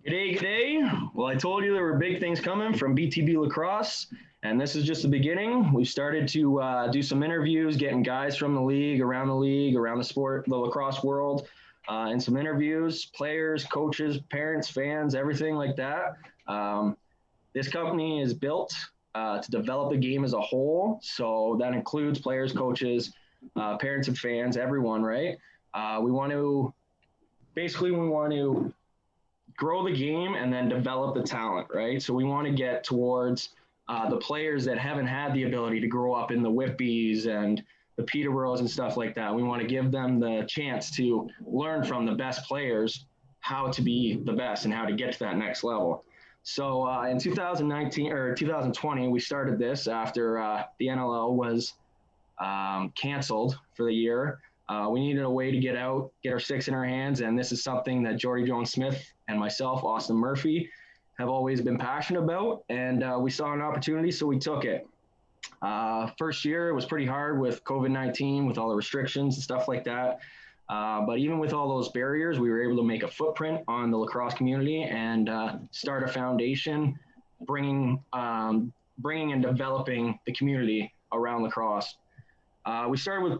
G'day, g'day. Well, I told you there were big things coming from BTB Lacrosse, and this is just the beginning. We've started to do some interviews, getting guys from the league, around the sport, the lacrosse world, and some interviews, players, coaches, parents, fans, everything like that. Um, this company is built to develop the game as a whole, so that includes players, coaches, parents, and fans, everyone, right? We want to grow the game and then develop the talent, right? So we want to get towards the players that haven't had the ability to grow up in the Whitbys and the Peterboroughs and stuff like that. We want to give them the chance to learn from the best players how to be the best and how to get to that next level. So in 2019 or 2020, we started this after the NLL was canceled for the year. We needed a way to get out, get our sticks in our hands, and this is something that Jordy Jones-Smith and myself, Austin Murphy, have always been passionate about, and we saw an opportunity, so we took it. First year, it was pretty hard with COVID-19, with all the restrictions and stuff like that. But even with all those barriers, we were able to make a footprint on the lacrosse community and start a foundation, bringing and developing the community around lacrosse. We started with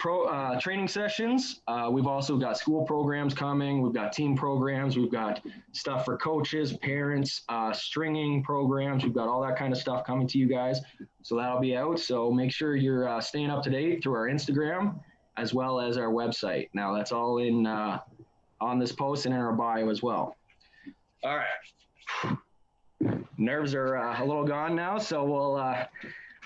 training sessions. We've also got school programs coming. We've got team programs. We've got stuff for coaches, parents, stringing programs. We've got all that kind of stuff coming to you guys. So that'll be out. So make sure you're staying up to date through our Instagram as well as our website. Now that's all in on this post and in our bio as well. All right. Nerves are a little gone now, so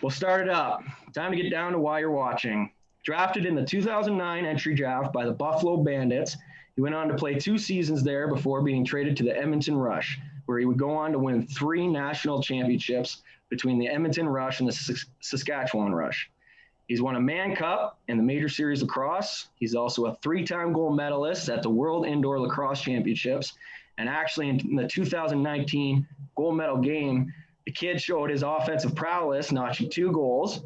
we'll start it up. Time to get down to why you're watching. Drafted in the 2009 entry draft by the Buffalo Bandits, he went on to play 2 seasons there before being traded to the Edmonton Rush, where he would go on to win 3 national championships between the Edmonton Rush and the Saskatchewan Rush. He's won a Mann Cup and the Major Series Lacrosse. He's also a 3-time gold medalist at the World Indoor Lacrosse Championships. And actually in the 2019 gold medal game, the kid showed his offensive prowess, notching 2 goals.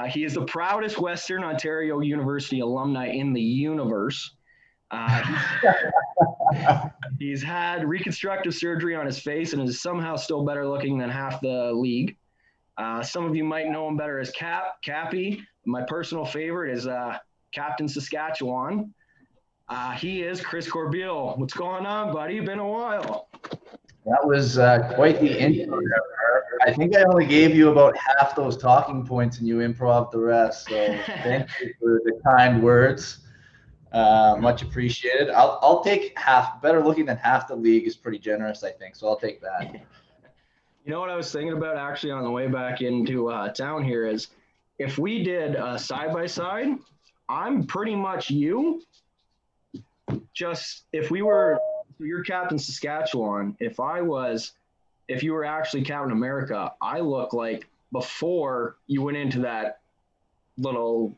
He is the proudest Western Ontario University alumni in the universe. He's had reconstructive surgery on his face and is somehow still better looking than half the league. Some of you might know him better as Cappy. My personal favorite is Captain Saskatchewan. He is Chris Corbeil. What's going on, buddy? Been a while. That was quite the intro. I think I only gave you about half those talking points and you improv the rest. So thank you for the kind words. Much appreciated. I'll take half. Better looking than half the league is pretty generous, I think. So I'll take that. You know what I was thinking about actually on the way back into town here is if we did side-by-side, I'm pretty much you. Just if we were – you're Captain Saskatchewan. If you were actually Captain America, I look like before you went into that little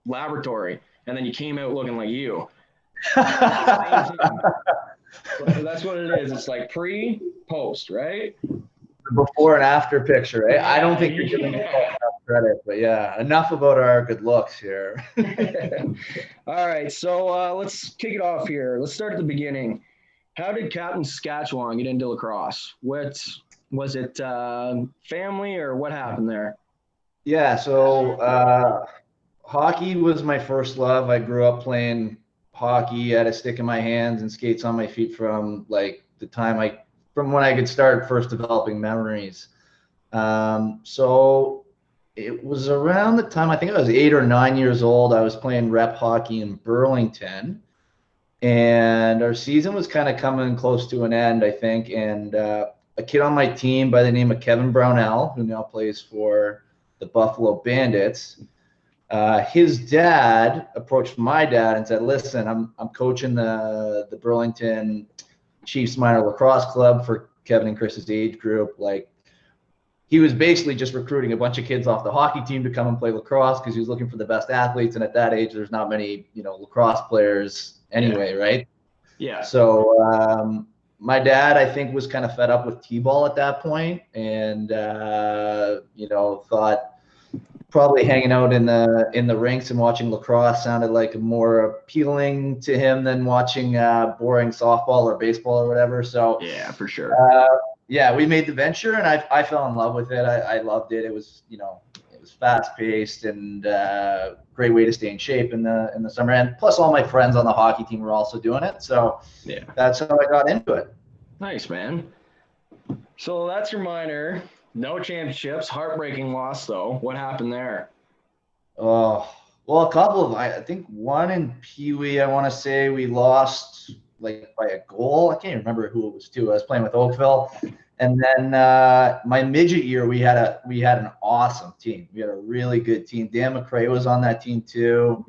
laboratory and then you came out looking like you. That's what it is. It's like pre, post, right? Before and after picture, right? I don't think you're giving yourself enough credit, but yeah, enough about our good looks here. All right, so let's kick it off here. Let's start at the beginning. How did Captain Saskatchewan get into lacrosse? What was it, family or what happened there? Yeah, so hockey was my first love. I grew up playing hockey, had a stick in my hands and skates on my feet from like the time from when I could start first developing memories. So it was around the time, I think I was 8 or 9 years old. I was playing rep hockey in Burlington. And our season was kind of coming close to an end, I think. And a kid on my team by the name of Kevin Brownell, who now plays for the Buffalo Bandits, his dad approached my dad and said, "Listen, I'm coaching the Burlington Chiefs minor lacrosse club for Kevin and Chris's age group. Like, he was basically just recruiting a bunch of kids off the hockey team to come and play lacrosse because he was looking for the best athletes. And at that age, there's not many, lacrosse players anyway, right? Yeah. So my dad, I think, was kind of fed up with T-ball at that point and, thought probably hanging out in the rinks and watching lacrosse sounded like more appealing to him than watching boring softball or baseball or whatever. So Yeah, for sure. yeah, we made the venture, and I fell in love with it. I loved it. It was it was fast paced and great way to stay in shape in the summer. And plus, all my friends on the hockey team were also doing it, so Yeah. that's how I got into it. Nice, man. So that's your minor. No championships. Heartbreaking loss, though. What happened there? Oh, well, a couple of I think one in Pee Wee. I want to say we lost like by a goal. I can't even remember who it was to. I was playing with Oakville, and then my midget year we had an awesome team. We had a really good team. Dan McRae was on that team too.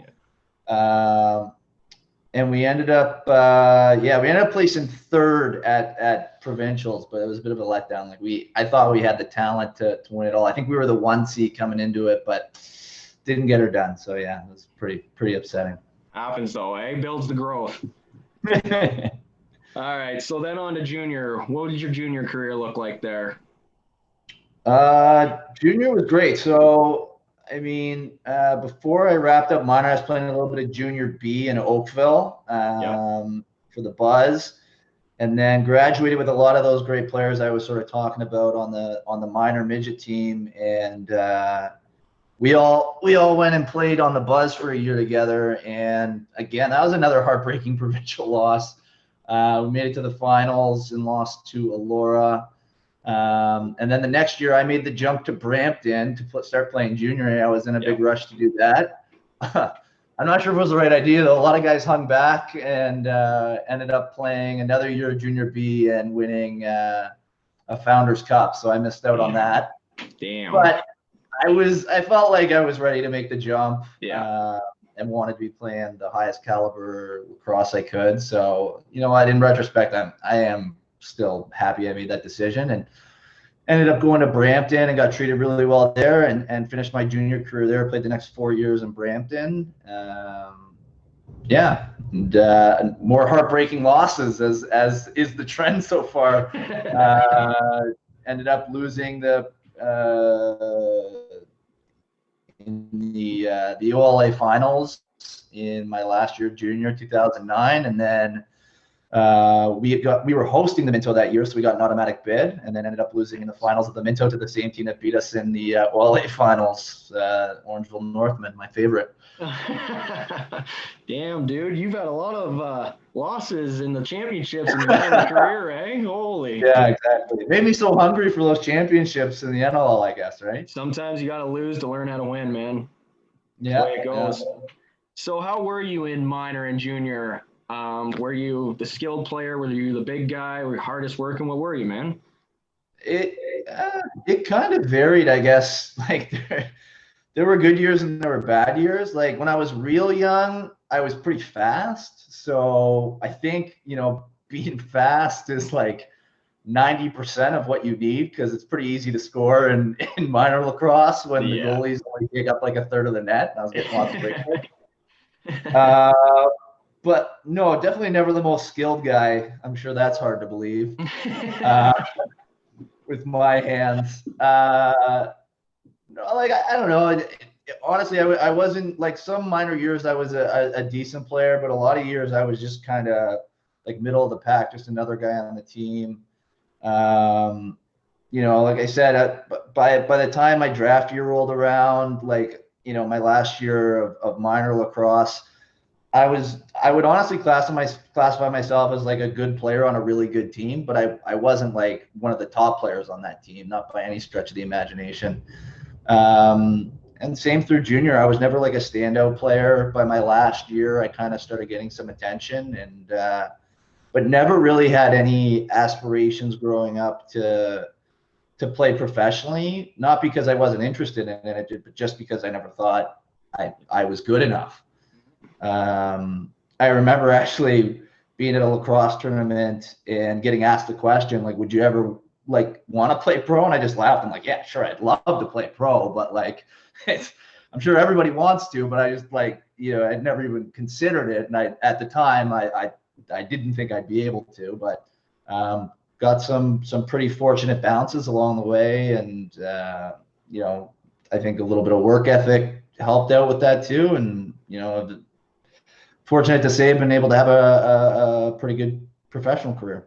And we ended up placing third at provincials, but it was a bit of a letdown. Like I thought we had the talent to win it all. I think we were the 1 seed coming into it, but didn't get her done. So yeah, it was pretty upsetting. Happens though, eh? Builds the growth. All right, so then on to junior. What did your junior career look like there? Junior was great. So I mean, before I wrapped up minor, I was playing a little bit of junior B in Oakville for the Buzz, and then graduated with a lot of those great players I was sort of talking about on the minor midget team, and we all went and played on the Buzz for a year together. And again, that was another heartbreaking provincial loss. We made it to the finals and lost to Elora. And then the next year I made the jump to Brampton to start playing junior. I was in a big rush to do that. I'm not sure if it was the right idea though. A lot of guys hung back and ended up playing another year of junior B and winning a Founders Cup. So I missed out on that. Damn. But I felt like I was ready to make the jump. Yeah. And wanted to be playing the highest caliber lacrosse I could. So, in retrospect, I am still happy I made that decision, and ended up going to Brampton and got treated really well there, and finished my junior career there. Played the next 4 years in Brampton. And more heartbreaking losses as is the trend so far. Ended up losing in the OLA finals in my last year of junior, 2009, and then we were hosting the Minto that year, so we got an automatic bid, and then ended up losing in the finals of the Minto to the same team that beat us in the OLA finals, Orangeville Northmen, my favorite. Damn, dude, you've had a lot of losses in the championships in your career, eh? Holy. Yeah, exactly. It made me so hungry for those championships in the NLL, I guess, right? Sometimes you got to lose to learn how to win, man. Yeah. That's the way it goes. Yeah. So how were you in minor and junior? Were you the skilled player? Were you the big guy? Were you hardest working? What were you, man? It kind of varied, I guess. Like there were good years and there were bad years. Like when I was real young, I was pretty fast. So I think, being fast is like 90% of what you need, because it's pretty easy to score in minor lacrosse when the goalies only take up like a third of the net. And I was getting lots of breakaway. But no, definitely never the most skilled guy. I'm sure that's hard to believe with my hands. I don't know. Honestly, I wasn't, like, some minor years I was a decent player, but a lot of years I was just kind of like middle of the pack, just another guy on the team. Like I said, by the time my draft year rolled around, like, my last year of minor lacrosse, I would honestly classify myself as like a good player on a really good team, but I wasn't like one of the top players on that team, not by any stretch of the imagination. And same through junior, I was never like a standout player. By my last year, I kind of started getting some attention, but never really had any aspirations growing up to play professionally. Not because I wasn't interested in it, but just because I never thought I was good enough. I remember actually being at a lacrosse tournament and getting asked the question, like, would you ever like want to play pro? And I just laughed. I'm like, yeah, sure, I'd love to play pro, but like, I'm sure everybody wants to, but I just like, I'd never even considered it. And at the time, I didn't think I'd be able to, but got some pretty fortunate bounces along the way, and I think a little bit of work ethic helped out with that too. And, fortunate to say I've been able to have a pretty good professional career.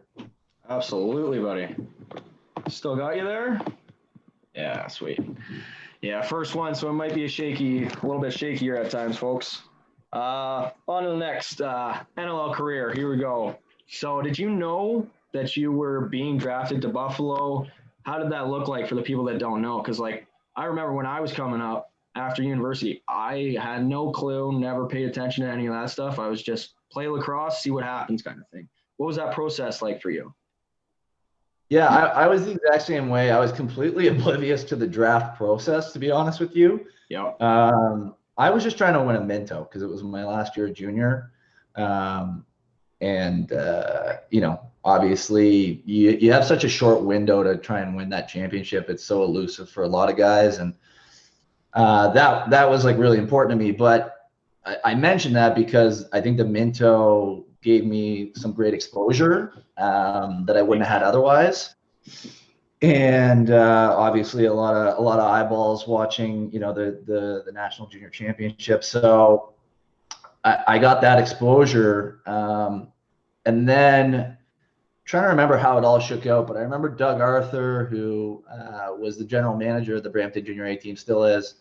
Absolutely, buddy. Still got you there? Yeah, sweet. Yeah, first one, so it might be a little bit shakier at times, folks. On to the next NLL career. Here we go. So did you know that you were being drafted to Buffalo? How did that look like for the people that don't know? Because, I remember when I was coming up after university, I had no clue, never paid attention to any of that stuff. I was just play lacrosse, see what happens kind of thing. What was that process like for you? Yeah, I was the exact same way. I was completely oblivious to the draft process, to be honest with you. Yeah. I was just trying to win a Minto because it was my last year junior. Obviously you have such a short window to try and win that championship. It's so elusive for a lot of guys. And that was really important to me. But I mentioned that because I think the Minto gave me some great exposure that I wouldn't have had otherwise. And obviously a lot of eyeballs watching, the National Junior Championship. So I got that exposure. And then trying to remember how it all shook out, but I remember Doug Arthur, who was the general manager of the Brampton Junior A team, still is.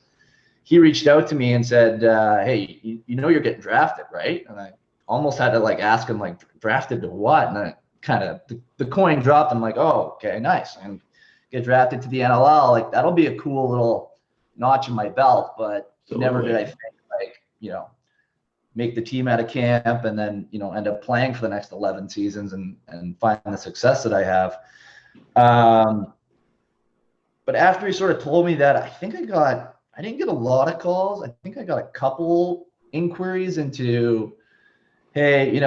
He reached out to me and said, hey, you're getting drafted, right? And I almost had to ask him drafted to what? And I kind of, the coin dropped. I'm like, oh, okay, nice. And get drafted to the NLL. That'll be a cool little notch in my belt, but never did I think make the team out of camp and then, end up playing for the next 11 seasons and find the success that I have. But after he sort of told me that, I didn't get a lot of calls. I think I got a couple inquiries into, hey,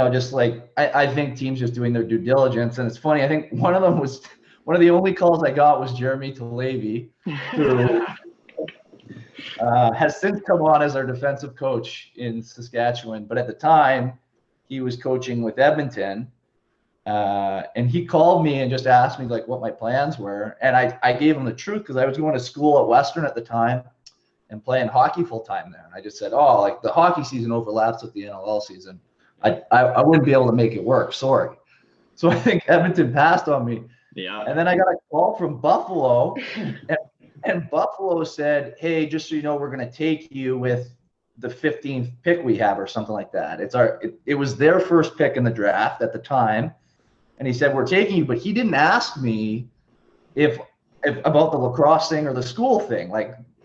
I think teams just doing their due diligence. And it's funny, I think one of them was, one of the only calls I got was Jeremy Talevi, who has since come on as our defensive coach in Saskatchewan. But at the time, he was coaching with Edmonton. And he called me and just asked me what my plans were. And I gave him the truth because I was going to school at Western at the time and playing hockey full time there. And I just said, the hockey season overlaps with the NLL season. I wouldn't be able to make it work. Sorry. So I think Edmonton passed on me. Yeah. And then I got a call from Buffalo and Buffalo said, hey, just so you know, we're going to take you with the 15th pick we have or something like that. It was their first pick in the draft at the time. And he said, we're taking you, but he didn't ask me if about the lacrosse thing or the school thing.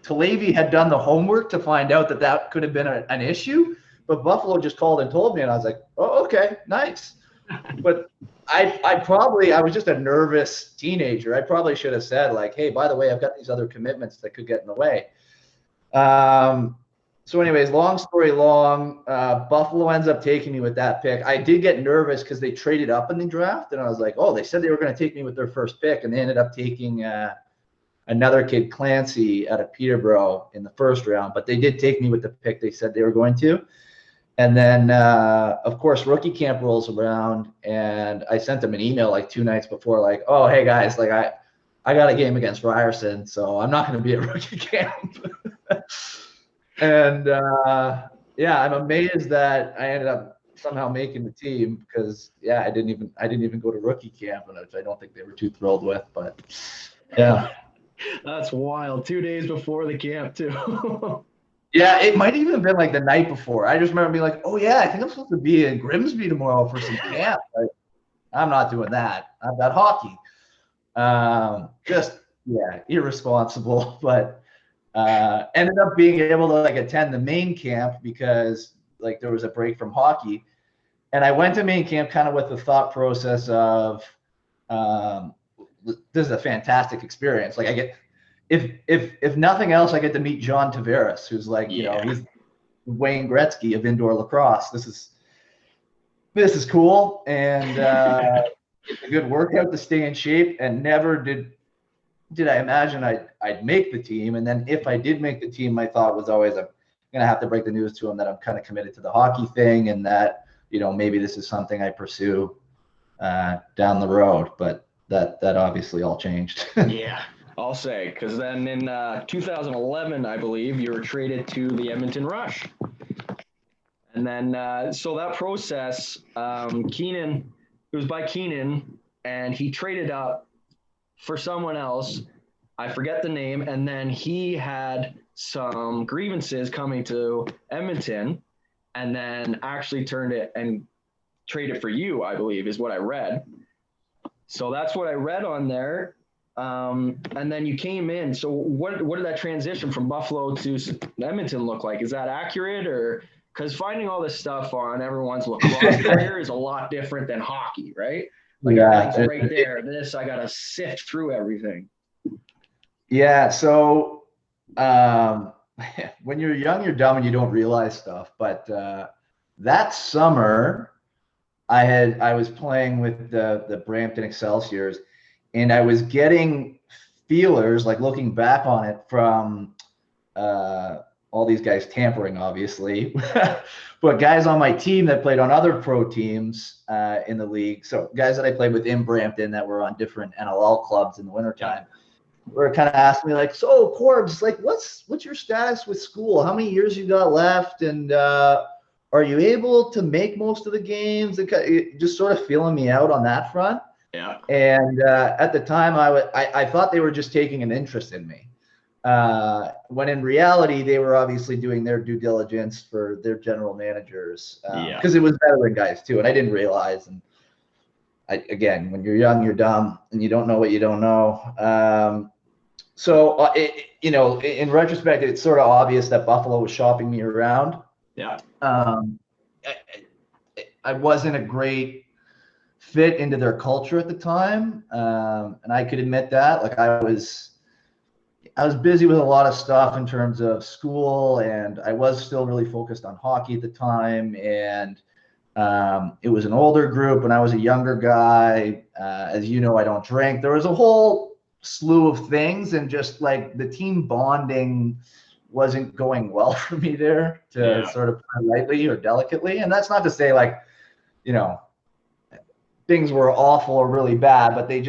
Talevi had done the homework to find out that could have been an issue, but Buffalo just called and told me, and I was like, oh, okay, nice. But I was just a nervous teenager. I probably should have said hey, by the way, I've got these other commitments that could get in the way. So anyways, long story long, Buffalo ends up taking me with that pick. I did get nervous because they traded up in the draft, and I was like, oh, they said they were going to take me with their first pick, and they ended up taking another kid, Clancy, out of Peterborough in the first round. But they did take me with the pick they said they were going to. And then, of course, rookie camp rolls around, and I sent them an email 2 nights before, oh, hey, guys, I got a game against Ryerson, so I'm not going to be at rookie camp. And, I'm amazed that I ended up somehow making the team because, I didn't even go to rookie camp, which I don't think they were too thrilled with. But, yeah. That's wild. 2 days before the camp, too. Yeah, it might even have been the night before. I just remember being oh, yeah, I think I'm supposed to be in Grimsby tomorrow for some camp. I'm not doing that. I've got hockey. Irresponsible. But ended up being able to attend the main camp because there was a break from hockey. And I went to main camp kind of with the thought process of this is a fantastic experience. I get if nothing else, I get to meet John Tavares, who's he's Wayne Gretzky of indoor lacrosse. This is cool, and it's a good workout to stay in shape. And never did I imagine I'd make the team. And then if I did make the team, my thought was always I'm gonna have to break the news to him that I'm kind of committed to the hockey thing, and that maybe this is something I pursue down the road. But that obviously all changed. Yeah. I'll say, because then in 2011, I believe, you were traded to the Edmonton Rush. And then, so that process, Keenan, it was by Keenan, and he traded up for someone else. I forget the name. And then he had some grievances coming to Edmonton, and then actually turned it and traded for you, I believe, is what I read. So that's what I read on there. And then you came in. So what did that transition from Buffalo to Edmonton look like? Is that accurate, or because finding all this stuff on everyone's lacrosse career is a lot different than hockey, right? Like everything's right there. This, I gotta sift through everything. Yeah. So when you're young, you're dumb and you don't realize stuff. But that summer, I was playing with the Brampton Excelsiors, and I was getting feelers, like looking back on it, from all these guys tampering, obviously, but guys on my team that played on other pro teams in the league. So guys that I played with in Brampton that were on different NLL clubs in the wintertime were kind of asking me like, so Corbs, like what's your status with school? How many years you got left? And are you able to make most of the games? Just sort of feeling me out on that front. Yeah. And at the time, I thought they were just taking an interest in me, when in reality they were obviously doing their due diligence for their general managers, because it was veteran guys too, and I didn't realize. And again, when you're young, you're dumb, and you don't know what you don't know. So in retrospect, it's sort of obvious that Buffalo was shopping me around. Yeah. I wasn't a great fit into their culture at the time, and I could admit that. Like I was busy with a lot of stuff in terms of school, and I was still really focused on hockey at the time. And it was an older group, and I was a younger guy. As you know, I don't drink. There was a whole slew of things, and just like the team bonding wasn't going well for me there, to sort of put it lightly or delicately. And that's not to say like, things were awful or really bad, but they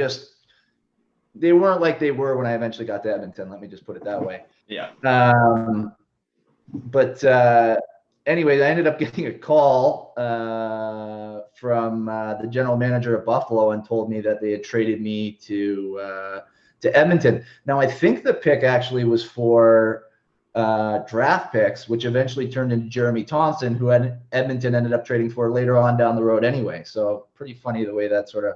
weren't like they were when I eventually got to Edmonton. Let me just put it that way. Yeah. But anyway, I ended up getting a call from the general manager of Buffalo, and told me that they had traded me to Edmonton. Now, I think the pick actually was for draft picks, which eventually turned into Jeremy Thompson, who Edmonton ended up trading for later on down the road anyway. So pretty funny the way that sort of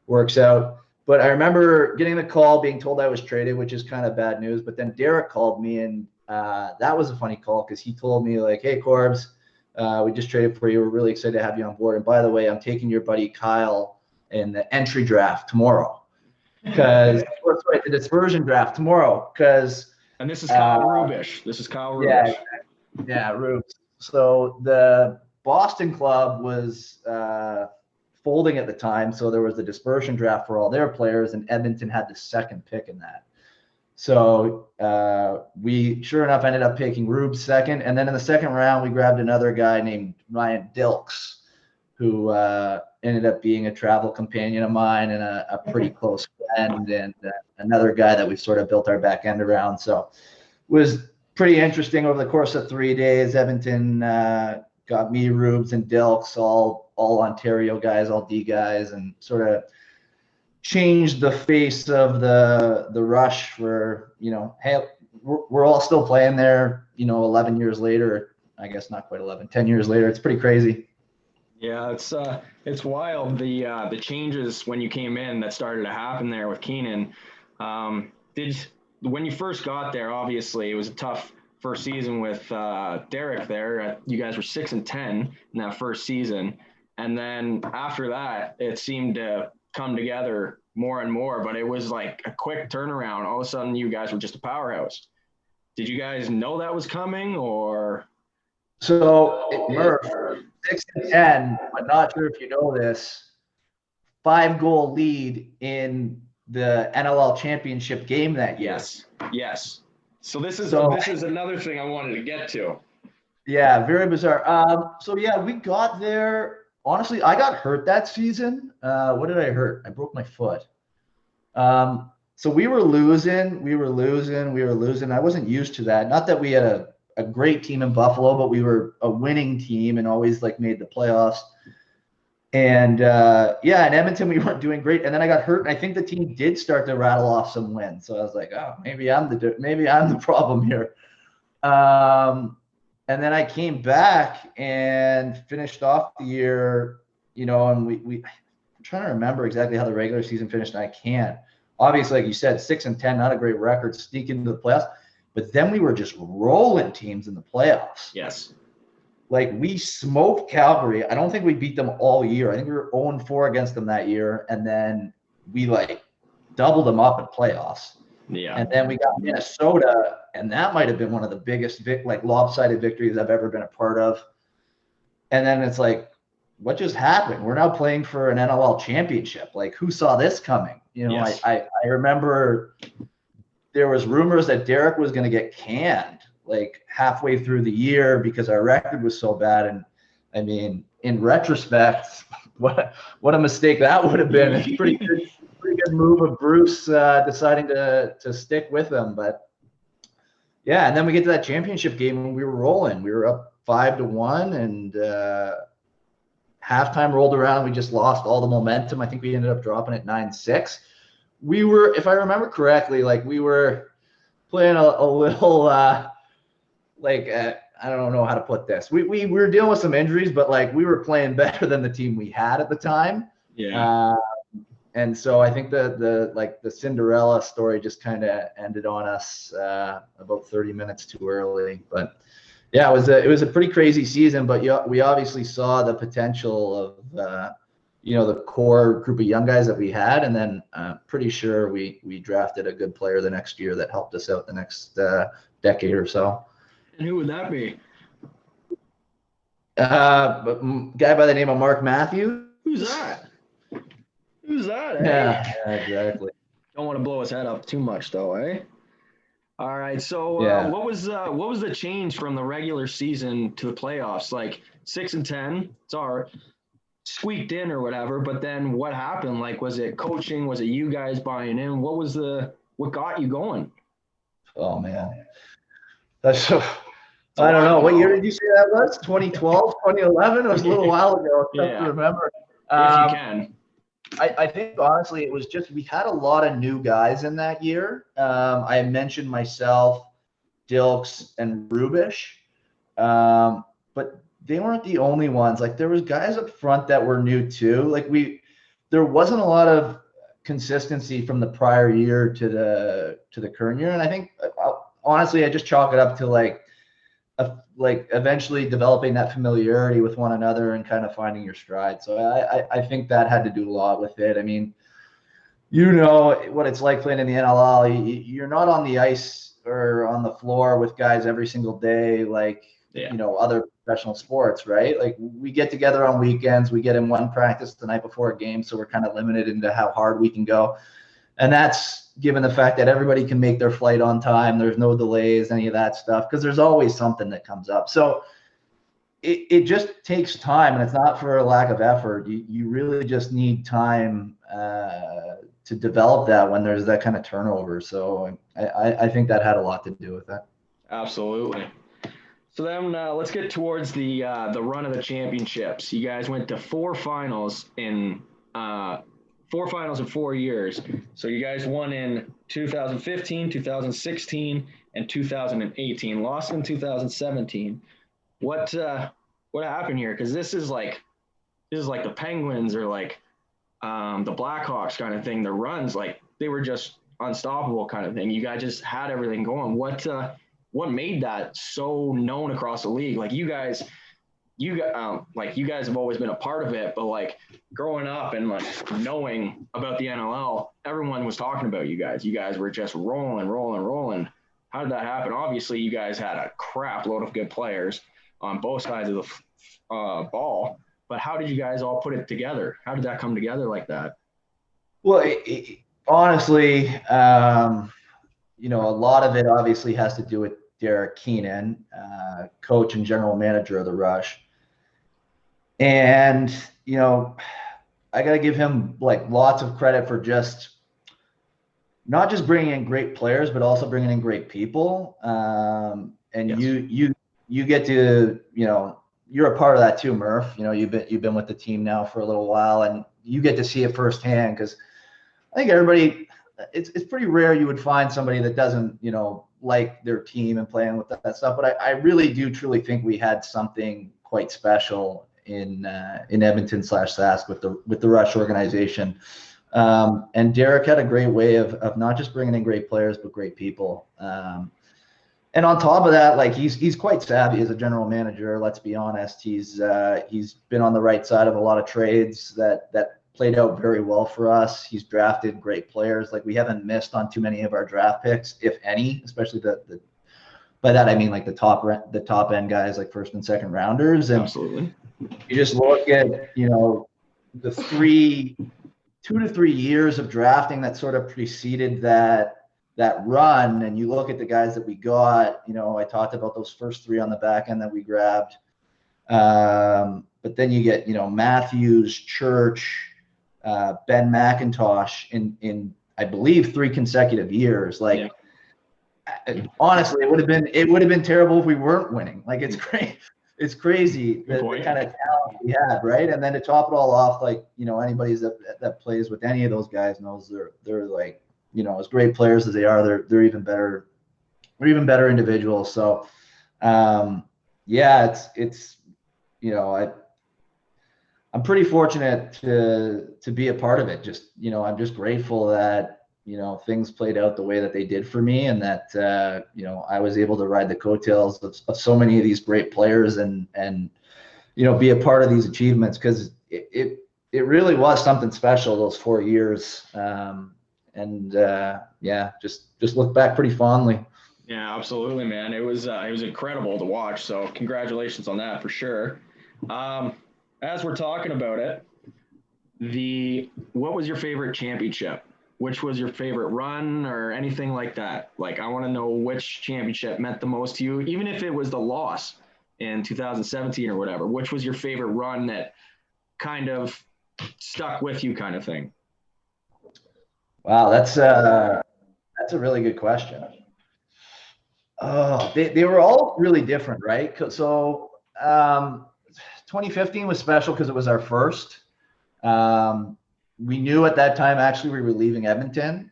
works out. But I remember getting the call, being told I was traded, which is kind of bad news. But then Derek called me, and that was a funny call, because he told me like, hey, Corbs, we just traded for you. We're really excited to have you on board. And by the way, I'm taking your buddy Kyle in the entry draft tomorrow. Because the dispersion draft tomorrow. And this is Kyle Rubish. This is Kyle Rubish. Yeah, Rubes. So the Boston club was folding at the time, so there was the dispersion draft for all their players, and Edmonton had the second pick in that. So we, sure enough, ended up picking Rubes second, and then in the second round, we grabbed another guy named Ryan Dilks, who ended up being a travel companion of mine and a pretty close friend, and another guy that we sort of built our back end around. So it was pretty interesting over the course of 3 days. Edmonton got me, Rubes, and Dilks, all Ontario guys, all D guys, and sort of changed the face of the Rush for, hey, we're all still playing there, 11 years later. I guess not quite 11, 10 years later. It's pretty crazy. Yeah, it's wild, the changes when you came in that started to happen there with Keenan. When you first got there, obviously it was a tough first season with Derek there. You guys were 6-10 in that first season, and then after that, it seemed to come together more and more. But it was like a quick turnaround. All of a sudden, you guys were just a powerhouse. Did you guys know that was coming, or? So Murph, 6-10, but not sure if you know this, 5-goal lead in the NLL championship game that year. Yes. So this is another thing I wanted to get to. Yeah, very bizarre. So yeah, we got there. Honestly, I got hurt that season. What did I hurt? I broke my foot. So we were losing. I wasn't used to that. Not that we had a great team in Buffalo, but we were a winning team and always like made the playoffs. And yeah, in Edmonton we weren't doing great. And then I got hurt, and I think the team did start to rattle off some wins. So I was like, oh, maybe I'm the problem here. And then I came back and finished off the year, and I'm trying to remember exactly how the regular season finished, and I can't. Obviously, like you said, 6-10, not a great record, sneak into the playoffs. But then we were just rolling teams in the playoffs. Yes. Like we smoked Calgary. I don't think we beat them all year. I think we were 0-4 against them that year, and then we like doubled them up in playoffs. Yeah. And then we got Minnesota, and that might have been one of the biggest lopsided victories I've ever been a part of. And then it's like, what just happened? We're now playing for an NLL championship. Like, who saw this coming? Yes. I remember there was rumors that Derek was going to get canned like halfway through the year because our record was so bad. And I mean, in retrospect, what a mistake that would have been. It's pretty good move of Bruce deciding to stick with him. But yeah, and then we get to that championship game and we were rolling. We were up 5-1, and halftime rolled around and we just lost all the momentum. I think we ended up dropping it 9-6. We were, if I remember correctly, like we were playing a little I don't know how to put this. We were dealing with some injuries, but like we were playing better than the team we had at the time. Yeah. And so I think the Cinderella story just kind of ended on us about 30 minutes too early. But yeah, it was a pretty crazy season. But we obviously saw the potential of the core group of young guys that we had, and then pretty sure we drafted a good player the next year that helped us out the next decade or so. And who would that be? A guy by the name of Mark Matthews. Who's that? Eh? Yeah, exactly. Don't want to blow his head up too much, though, eh? All right. So, Yeah. what was the change from the regular season to the playoffs? Like 6-10, it's all squeaked in or whatever. But then what happened? Like, was it coaching? Was it you guys buying in? What got you going? Oh man, that's so. I don't know. What year did you say that was? 2012, 2011? It was a little while ago. It's tough to remember. If you can. I think honestly it was just we had a lot of new guys in that year. I mentioned myself, Dilks, and Rubish, but they weren't the only ones. Like there was guys up front that were new too. Like there wasn't a lot of consistency from the prior year to the current year, and I think honestly I just chalk it up to like eventually developing that familiarity with one another and kind of finding your stride. So I think that had to do a lot with it. I mean, you know what it's like playing in the NLL. You're not on the ice or on the floor with guys every single day like other professional sports, right? Like we get together on weekends, we get in one practice the night before a game, so we're kind of limited into how hard we can go. And that's given the fact that everybody can make their flight on time. There's no delays, any of that stuff, because there's always something that comes up. So it just takes time, and it's not for a lack of effort. You really just need time to develop that when there's that kind of turnover. So I think that had a lot to do with that. Absolutely. So then let's get towards the run of the championships. You guys went to four finals in 4 years. So you guys won in 2015, 2016, and 2018. Lost in 2017. What happened here? Because this is like the Penguins or like the Blackhawks kind of thing. The runs, like they were just unstoppable kind of thing. You guys just had everything going. What made that so known across the league? Like you guys have always been a part of it, but like growing up and like knowing about the NLL, everyone was talking about you guys. You guys were just rolling. How did that happen? Obviously, you guys had a crap load of good players on both sides of the ball, but how did you guys all put it together? How did that come together like that? Well, honestly, a lot of it obviously has to do with Derek Keenan, coach and general manager of the Rush. And, I got to give him like lots of credit for just not just bringing in great players, but also bringing in great people. And Yes. you get to, you're a part of that too, Murph. You've been with the team now for a little while, and you get to see it firsthand, because I think everybody, it's pretty rare you would find somebody that doesn't, like their team and playing with that stuff. But I really do truly think we had something quite special in Edmonton/Sask with the Rush organization. And Derek had a great way of not just bringing in great players, but great people. And on top of that, like he's quite savvy as a general manager. Let's be honest. He's been on the right side of a lot of trades that played out very well for us. He's drafted great players. Like, we haven't missed on too many of our draft picks, if any, especially the by that I mean like the top end guys, like first and second rounders. And Absolutely. you just look at, the 2 to 3 years of drafting that sort of preceded that run, and you look at the guys that we got. I talked about those first 3 on the back end that we grabbed. But then you get, Matthews, Church, Ben McIntosh in I believe 3 consecutive years. Like, yeah. Honestly, it would have been terrible if we weren't winning. Like, it's great. It's crazy the kind of talent we had, right? And then to top it all off, like, anybody that plays with any of those guys knows they're like, as great players as they are, they're even better. They're even better individuals. So, yeah, it's I'm pretty fortunate to be a part of it. Just, I'm just grateful that, things played out the way that they did for me, and that, I was able to ride the coattails of so many of these great players and, be a part of these achievements, because it really was something special, those 4 years. Yeah, just look back pretty fondly. Yeah, absolutely, man. It was incredible to watch. So congratulations on that for sure. As we're talking about it, what was your favorite championship? Which was your favorite run or anything like that? Like, I want to know which championship meant the most to you, even if it was the loss in 2017 or whatever. Which was your favorite run that kind of stuck with you, kind of thing? Wow, that's a really good question. Oh, they were all really different, right? So 2015 was special because it was our first. We knew at that time, actually, we were leaving Edmonton.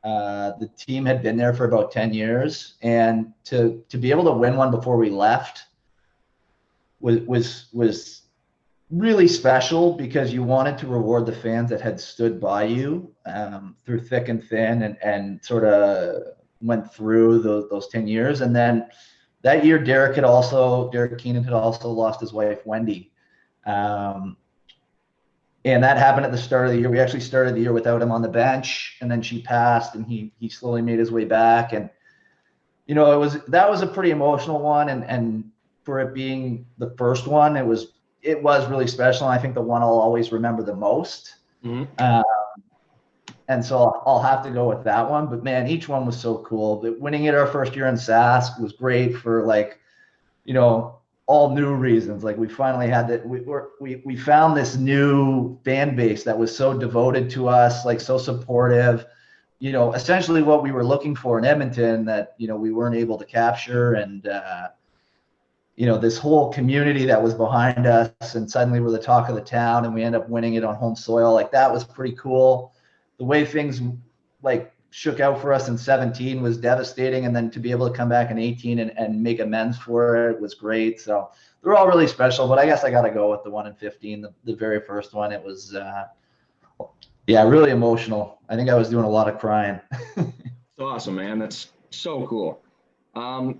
The team had been there for about 10 years, and to be able to win one before we left was really special, because you wanted to reward the fans that had stood by you through thick and thin, and sort of went through those 10 years. And then that year, Derek Keenan had also lost his wife, Wendy. And that happened at the start of the year. We actually started the year without him on the bench, and then she passed, and he slowly made his way back. And, that was a pretty emotional one. And for it being the first one, it was really special. And I think the one I'll always remember the most. Mm-hmm. And so I'll have to go with that one. But man, each one was so cool. Winning it our first year in Sask was great for, like, all new reasons. Like, we finally had that. We found this new fan base that was so devoted to us, like, so supportive. Essentially what we were looking for in Edmonton that we weren't able to capture. And this whole community that was behind us, and suddenly we're the talk of the town, and we end up winning it on home soil. Like, that was pretty cool. The way things, like, shook out for us in 17 was devastating. And then to be able to come back in 18 and make amends for it was great. So they're all really special, but I guess I got to go with the one in 15, the very first one. It was, really emotional. I think I was doing a lot of crying. That's awesome, man. That's so cool.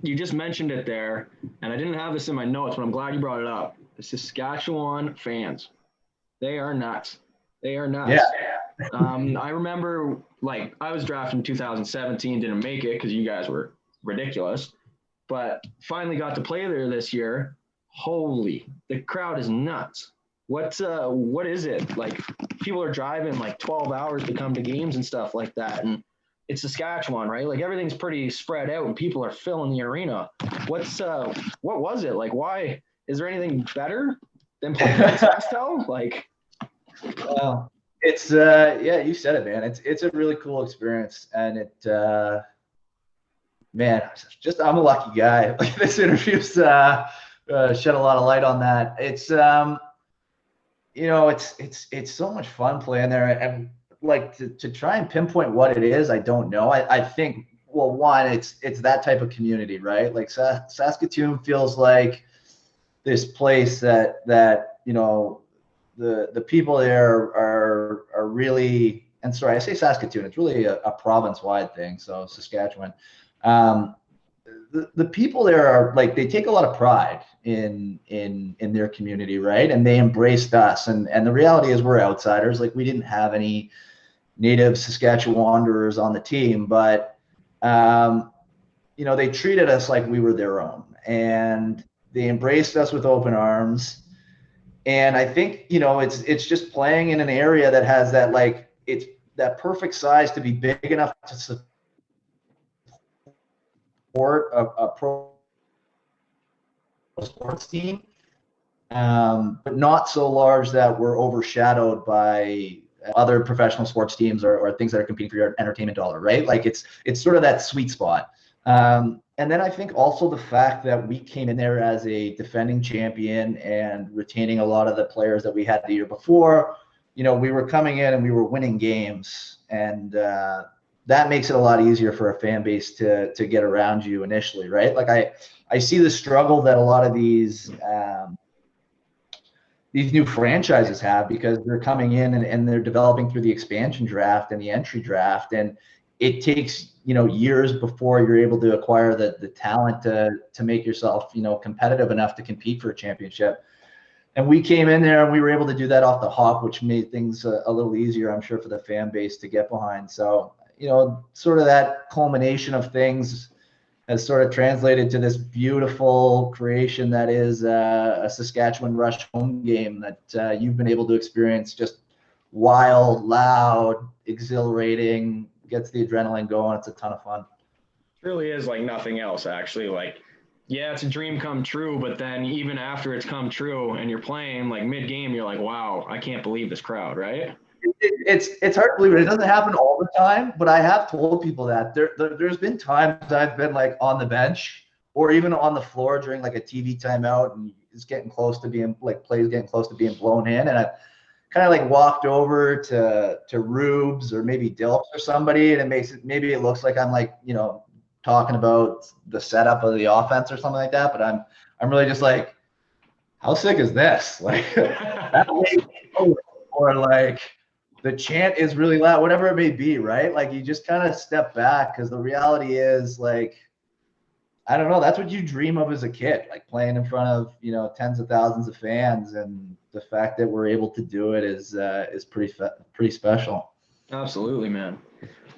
You just mentioned it there, and I didn't have this in my notes, but I'm glad you brought it up. The Saskatchewan fans, they are nuts. They are nuts. Yeah. I remember, like, I was drafted in 2017, didn't make it because you guys were ridiculous, but finally got to play there this year. Holy, the crowd is nuts. What is it? Like, people are driving like 12 hours to come to games and stuff like that. And it's Saskatchewan, right? Like, everything's pretty spread out and people are filling the arena. What was it? Like, why? Is there anything better than playing at Saskatchewan? Like, It's yeah, you said it, man. It's a really cool experience, and man, just I'm a lucky guy. Like this interview's shed a lot of light on that. It's it's so much fun playing there, and like to try and pinpoint what it is, I don't know. I think, well, one, it's that type of community, right? Like Saskatoon feels like this place that the people there are really, and sorry, I say Saskatoon, it's really a province-wide thing, so Saskatchewan. Um, the people there are like, they take a lot of pride in their community, right? And they embraced us. And the reality is we're outsiders. Like we didn't have any native Saskatchewanderers on the team, but they treated us like we were their own, and they embraced us with open arms. And I think, it's just playing in an area that has that, like, it's that perfect size to be big enough to support a pro sports team, but not so large that we're overshadowed by other professional sports teams or things that are competing for your entertainment dollar, right? Like it's sort of that sweet spot. And then I think also the fact that we came in there as a defending champion and retaining a lot of the players that we had the year before. We were coming in and we were winning games, and that makes it a lot easier for a fan base to get around you initially, right? Like I see the struggle that a lot of these new franchises have, because they're coming in and they're developing through the expansion draft and the entry draft, and it takes years before you're able to acquire the talent to make yourself competitive enough to compete for a championship. And we came in there and we were able to do that off the hop, which made things a little easier, I'm sure, for the fan base to get behind. So sort of that culmination of things has sort of translated to this beautiful creation that is a Saskatchewan Rush home game that you've been able to experience. Just wild, loud, exhilarating, gets the adrenaline going. It's a ton of fun. It really is like nothing else, actually. Like, yeah, it's a dream come true, but then even after it's come true and you're playing like mid-game, you're like, wow, I can't believe this crowd, right? It's hard to believe it. It doesn't happen all the time, but I have told people that there's been times I've been like on the bench or even on the floor during like a TV timeout, and it's getting close to being like plays getting close to being blown in, and I've kind of like walked over to Rubes or maybe Dilps or somebody, and maybe it looks like I'm like talking about the setup of the offense or something like that, but I'm really just like, how sick is this? Like that way, or like the chant is really loud, whatever it may be, right? Like you just kind of step back, because the reality is, like, I don't know, that's what you dream of as a kid, like playing in front of tens of thousands of fans, and the fact that we're able to do it is pretty special. Absolutely, man.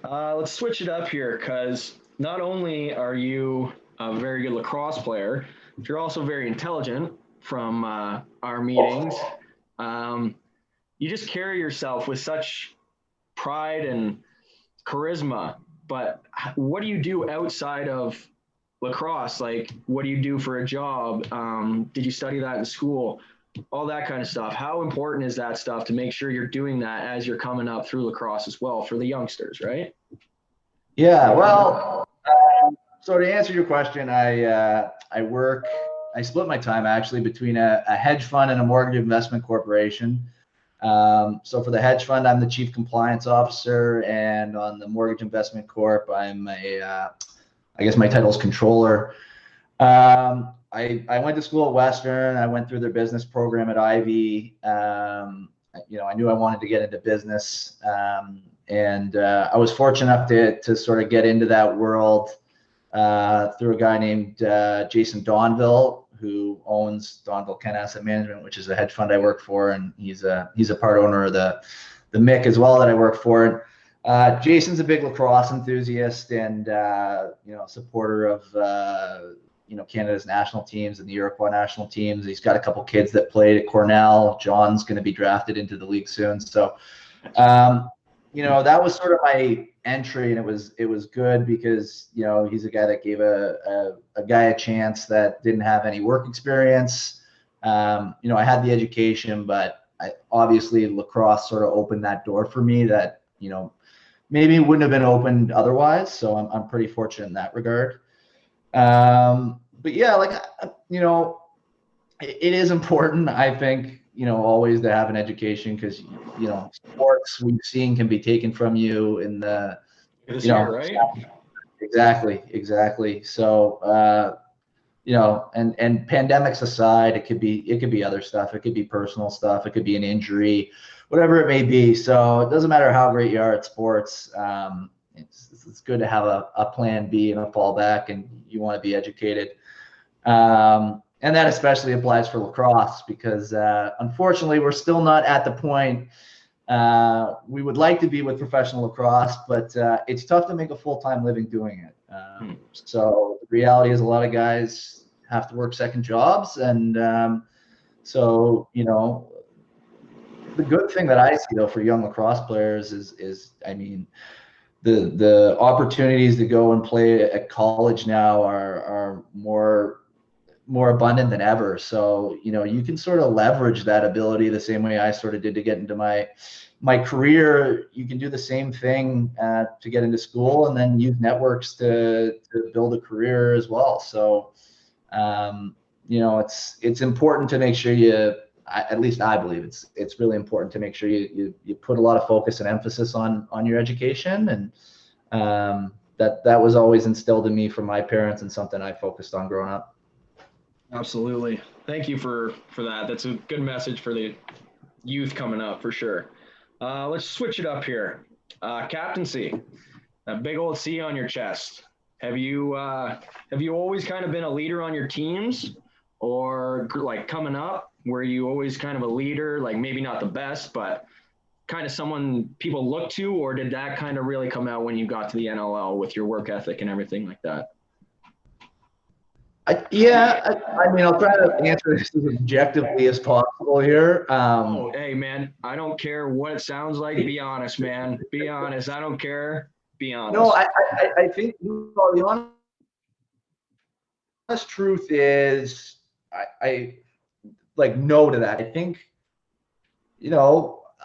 Let's switch it up here, because not only are you a very good lacrosse player, but you're also very intelligent from our meetings. You just carry yourself with such pride and charisma. But what do you do outside of lacrosse? Like, what do you do for a job? Did you study that in school? All that kind of stuff. How important is that stuff to make sure you're doing that as you're coming up through lacrosse as well for the youngsters, right? Yeah, well, so to answer your question, I split my time actually between a hedge fund and a mortgage investment corporation. So for the hedge fund, I'm the chief compliance officer, and on the mortgage investment corp, I'm I guess my title is controller. I went to school at Western. I went through their business program at Ivy. I knew I wanted to get into business, and I was fortunate enough to sort of get into that world through a guy named Jason Donville, who owns Donville Kent Asset Management, which is a hedge fund I work for, and he's a part owner of the MIC as well that I work for. Jason's a big lacrosse enthusiast and supporter of Canada's national teams and the Iroquois national teams. He's got a couple kids that played at Cornell. John's going to be drafted into the league soon. So that was sort of my entry, and it was good because he's a guy that gave a guy a chance that didn't have any work experience. I had the education, but obviously lacrosse sort of opened that door for me that, maybe wouldn't have been opened otherwise. So I'm pretty fortunate in that regard. But yeah, it is important, I think, always to have an education, because, sports we've seen can be taken from you in the, This year, right? Exactly. So, and pandemics aside, it could be other stuff. It could be personal stuff. It could be an injury, whatever it may be. So it doesn't matter how great you are at sports. It's good to have a plan B and a fallback, and you want to be educated. And that especially applies for lacrosse, because unfortunately we're still not at the point we would like to be with professional lacrosse, but it's tough to make a full-time living doing it. So the reality is a lot of guys have to work second jobs. And so, the good thing that I see though for young lacrosse players is I mean, the opportunities to go and play at college now are more abundant than ever. So, you can sort of leverage that ability the same way I sort of did to get into my career. You can do the same thing to get into school, and then use networks to build a career as well. So, it's important to make sure at least I believe it's really important to make sure you put a lot of focus and emphasis on your education. And that was always instilled in me from my parents, and something I focused on growing up. Absolutely. Thank you for that. That's a good message for the youth coming up, for sure. Let's switch it up here. Captaincy, that big old C on your chest. Have you always kind of been a leader on your teams, or like coming up, were you always kind of a leader, like maybe not the best, but kind of someone people look to, or did that kind of really come out when you got to the NLL with your work ethic and everything like that? I mean, I'll try to answer this as objectively as possible here. Hey, man, I don't care what it sounds like. Be honest, man. Be honest. I don't care. Be honest. No, I think the honest truth is I like no to that. I think,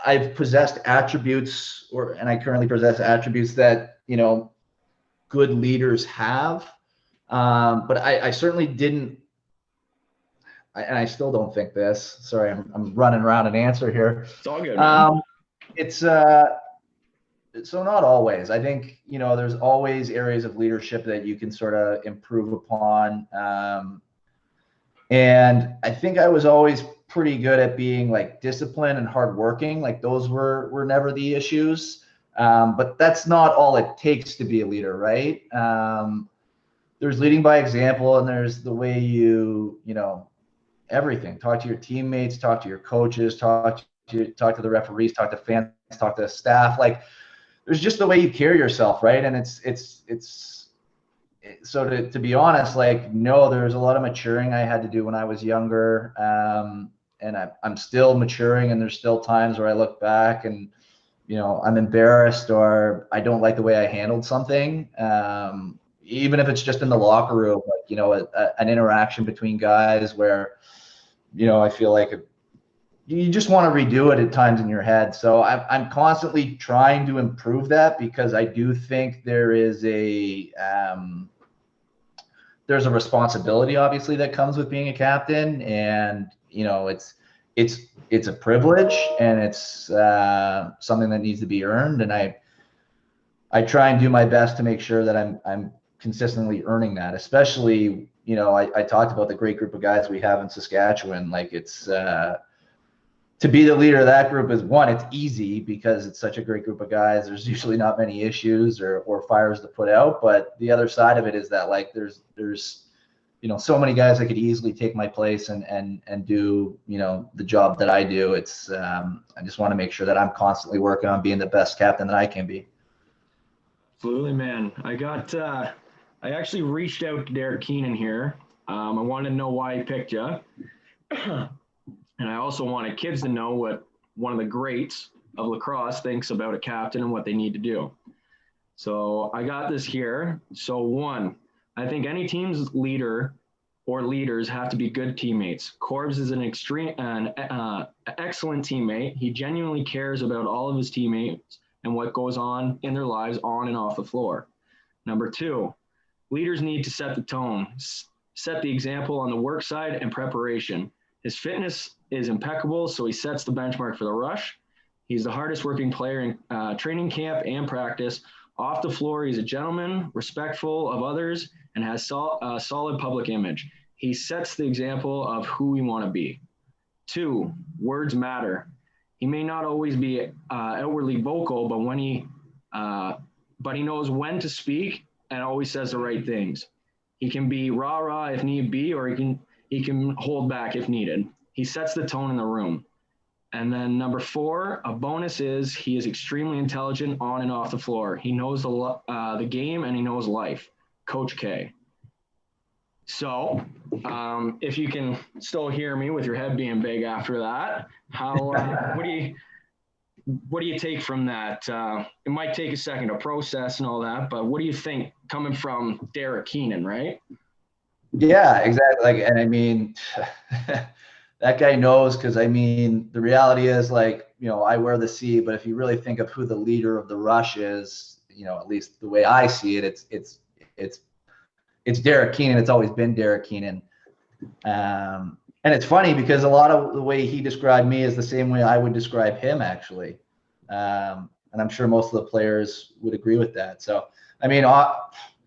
I've possessed attributes, and I currently possess attributes that, good leaders have. But I certainly didn't, and I still don't think this. Sorry, I'm running around an answer here. It's all good, man. It's so not always. I think, there's always areas of leadership that you can sort of improve upon. And I think I was always pretty good at being like disciplined and hardworking. Like those were never the issues. But that's not all it takes to be a leader, right? There's leading by example, and there's the way you everything. Talk to your teammates, talk to your coaches, talk to the referees, talk to fans, talk to staff. Like there's just the way you carry yourself, right? And it's so to be honest, like no, there's a lot of maturing I had to do when I was younger, and I'm still maturing, and there's still times where I look back and I'm embarrassed, or I don't like the way I handled something. Even if it's just in the locker room, like, an interaction between guys where, I feel like you just want to redo it at times in your head. So I'm constantly trying to improve that, because I do think there's a responsibility, obviously, that comes with being a captain, and it's a privilege, and it's something that needs to be earned. And I try and do my best to make sure that I'm consistently earning that, especially, I talked about the great group of guys we have in Saskatchewan. Like it's, to be the leader of that group is one, it's easy because it's such a great group of guys. There's usually not many issues or fires to put out. But the other side of it is that like there's so many guys that could easily take my place and do, the job that I do. It's I just want to make sure that I'm constantly working on being the best captain that I can be. Absolutely, man. I actually reached out to Derek Keenan here. I wanted to know why he picked you. And I also wanted kids to know what one of the greats of lacrosse thinks about a captain and what they need to do. So I got this here. So one, I think any team's leader or leaders have to be good teammates. Corbs is an excellent teammate. He genuinely cares about all of his teammates and what goes on in their lives on and off the floor. Number 2, leaders need to set the tone, set the example on the work side and preparation. His fitness is impeccable, so he sets the benchmark for the rush. He's the hardest working player in training camp and practice. Off the floor, he's a gentleman, respectful of others, and has a solid public image. He sets the example of who we want to be. 2, words matter. He may not always be outwardly vocal, but he knows when to speak and always says the right things. He can be rah-rah if need be, or he can hold back if needed. He sets the tone in the room. And then number 4, a bonus is he is extremely intelligent on and off the floor. He knows the game and he knows life. Coach K. So if you can still hear me with your head being big after that, what do you take from that? It might take a second to process and all that, but what do you think coming from Derek Keenan, right? Yeah, exactly. And I mean, that guy knows, because I mean, the reality is, like, I wear the C, but if you really think of who the leader of the rush is, at least the way I see it, it's Derek Keenan. It's always been Derek Keenan. And it's funny because a lot of the way he described me is the same way I would describe him, actually. And I'm sure most of the players would agree with that. So, I mean,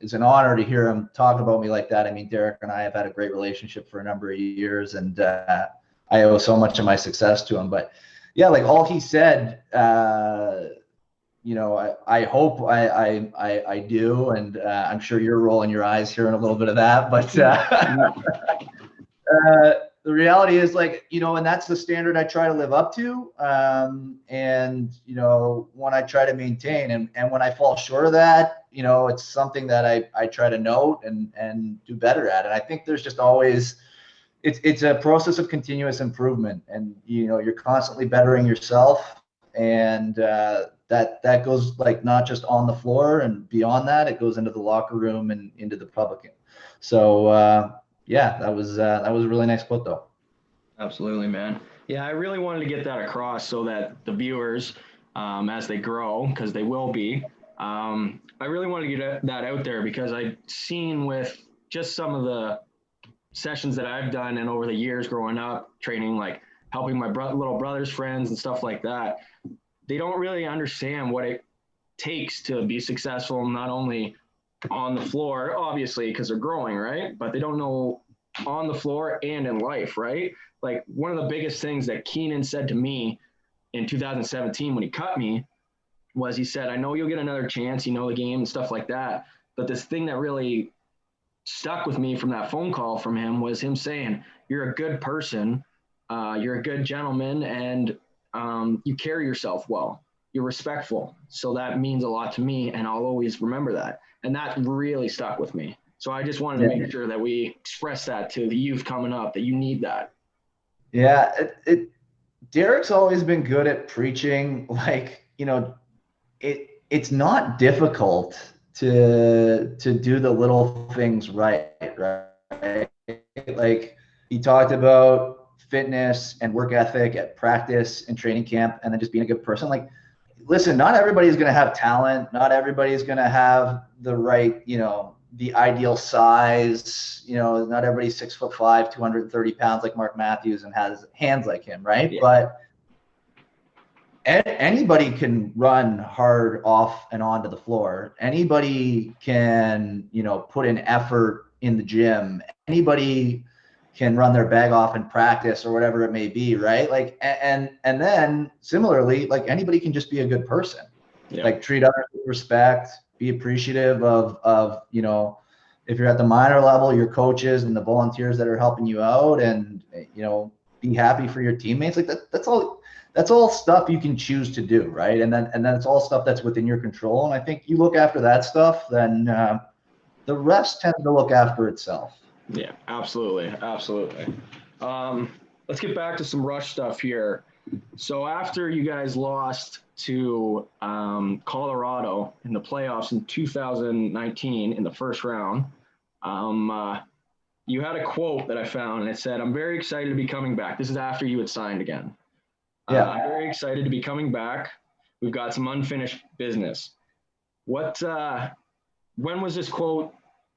it's an honor to hear him talk about me like that. I mean, Derek and I have had a great relationship for a number of years, and I owe so much of my success to him. But yeah, like all he said, I hope I do, and I'm sure you're rolling your eyes hearing a little bit of that. But the reality is, like, and that's the standard I try to live up to, and one I try to maintain, and when I fall short of that, it's something that I try to note and do better at. And I think there's just always, it's a process of continuous improvement, and you're constantly bettering yourself, and that goes, like, not just on the floor and beyond that, it goes into the locker room and into the public. So yeah, that was a really nice quote, though. Absolutely, man. Yeah, I really wanted to get that across so that the viewers, as they grow, because they will be, I really wanted to get that out there, because I've seen with just some of the sessions that I've done and over the years growing up, training, like helping my little brother's friends and stuff like that, they don't really understand what it takes to be successful, not only on the floor, obviously, because they're growing, right? But they don't know on the floor and in life, right? Like, one of the biggest things that Keenan said to me in 2017 when he cut me was, he said, I know you'll get another chance, the game and stuff like that. But this thing that really stuck with me from that phone call from him was him saying, you're a good person, you're a good gentleman, and you carry yourself well. You're respectful. So that means a lot to me, and I'll always remember that. And that really stuck with me. So I just wanted to make sure that we express that to the youth coming up, that you need that. Yeah, Derek's always been good at preaching. Like, it's not difficult to do the little things right? Like, he talked about fitness and work ethic at practice and training camp, and then just being a good person. Like, listen, not everybody's going to have talent. Not everybody's going to have the right, the ideal size. Not everybody's 6'5", 230 pounds like Mark Matthews and has hands like him, right? Yeah. But anybody can run hard off and onto the floor. Anybody can, put in effort in the gym. Anybody can run their bag off in practice or whatever it may be, right? Like, and then similarly, like, anybody can just be a good person. Yeah. Like, treat others with respect, be appreciative of if you're at the minor level, your coaches and the volunteers that are helping you out, and be happy for your teammates. Like, that's all stuff you can choose to do, right? And then it's all stuff that's within your control. And I think you look after that stuff, then the rest tends to look after itself. Yeah, absolutely. Let's get back to some rush stuff here. So after you guys lost to Colorado in the playoffs in 2019 in the first round, you had a quote that I found, and it said, "I'm very excited to be coming back." This is after you had signed again. Yeah. I'm very excited to be coming back. We've got some unfinished business. What? When was this quote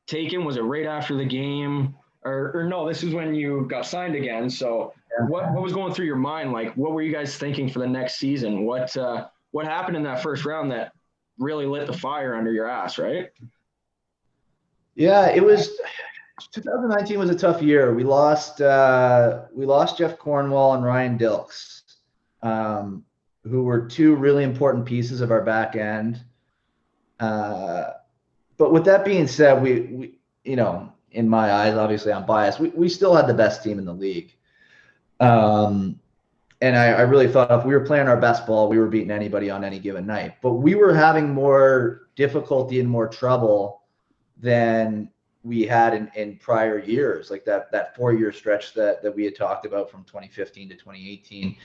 taken? Was it right after the game, or no? This is when you got signed again. So, what was going through your mind? Like, what were you guys thinking for the next season? What happened in that first round that really lit the fire under your ass? Right? Yeah, it was 2019 was a tough year. We lost Jeff Cornwall and Ryan Dilks, who were two really important pieces of our back end. But with that being said, we in my eyes, obviously I'm biased. We still had the best team in the league. And I really thought if we were playing our best ball, we were beating anybody on any given night. But we were having more difficulty and more trouble than we had in prior years, like that 4-year stretch that we had talked about from 2015 to 2018.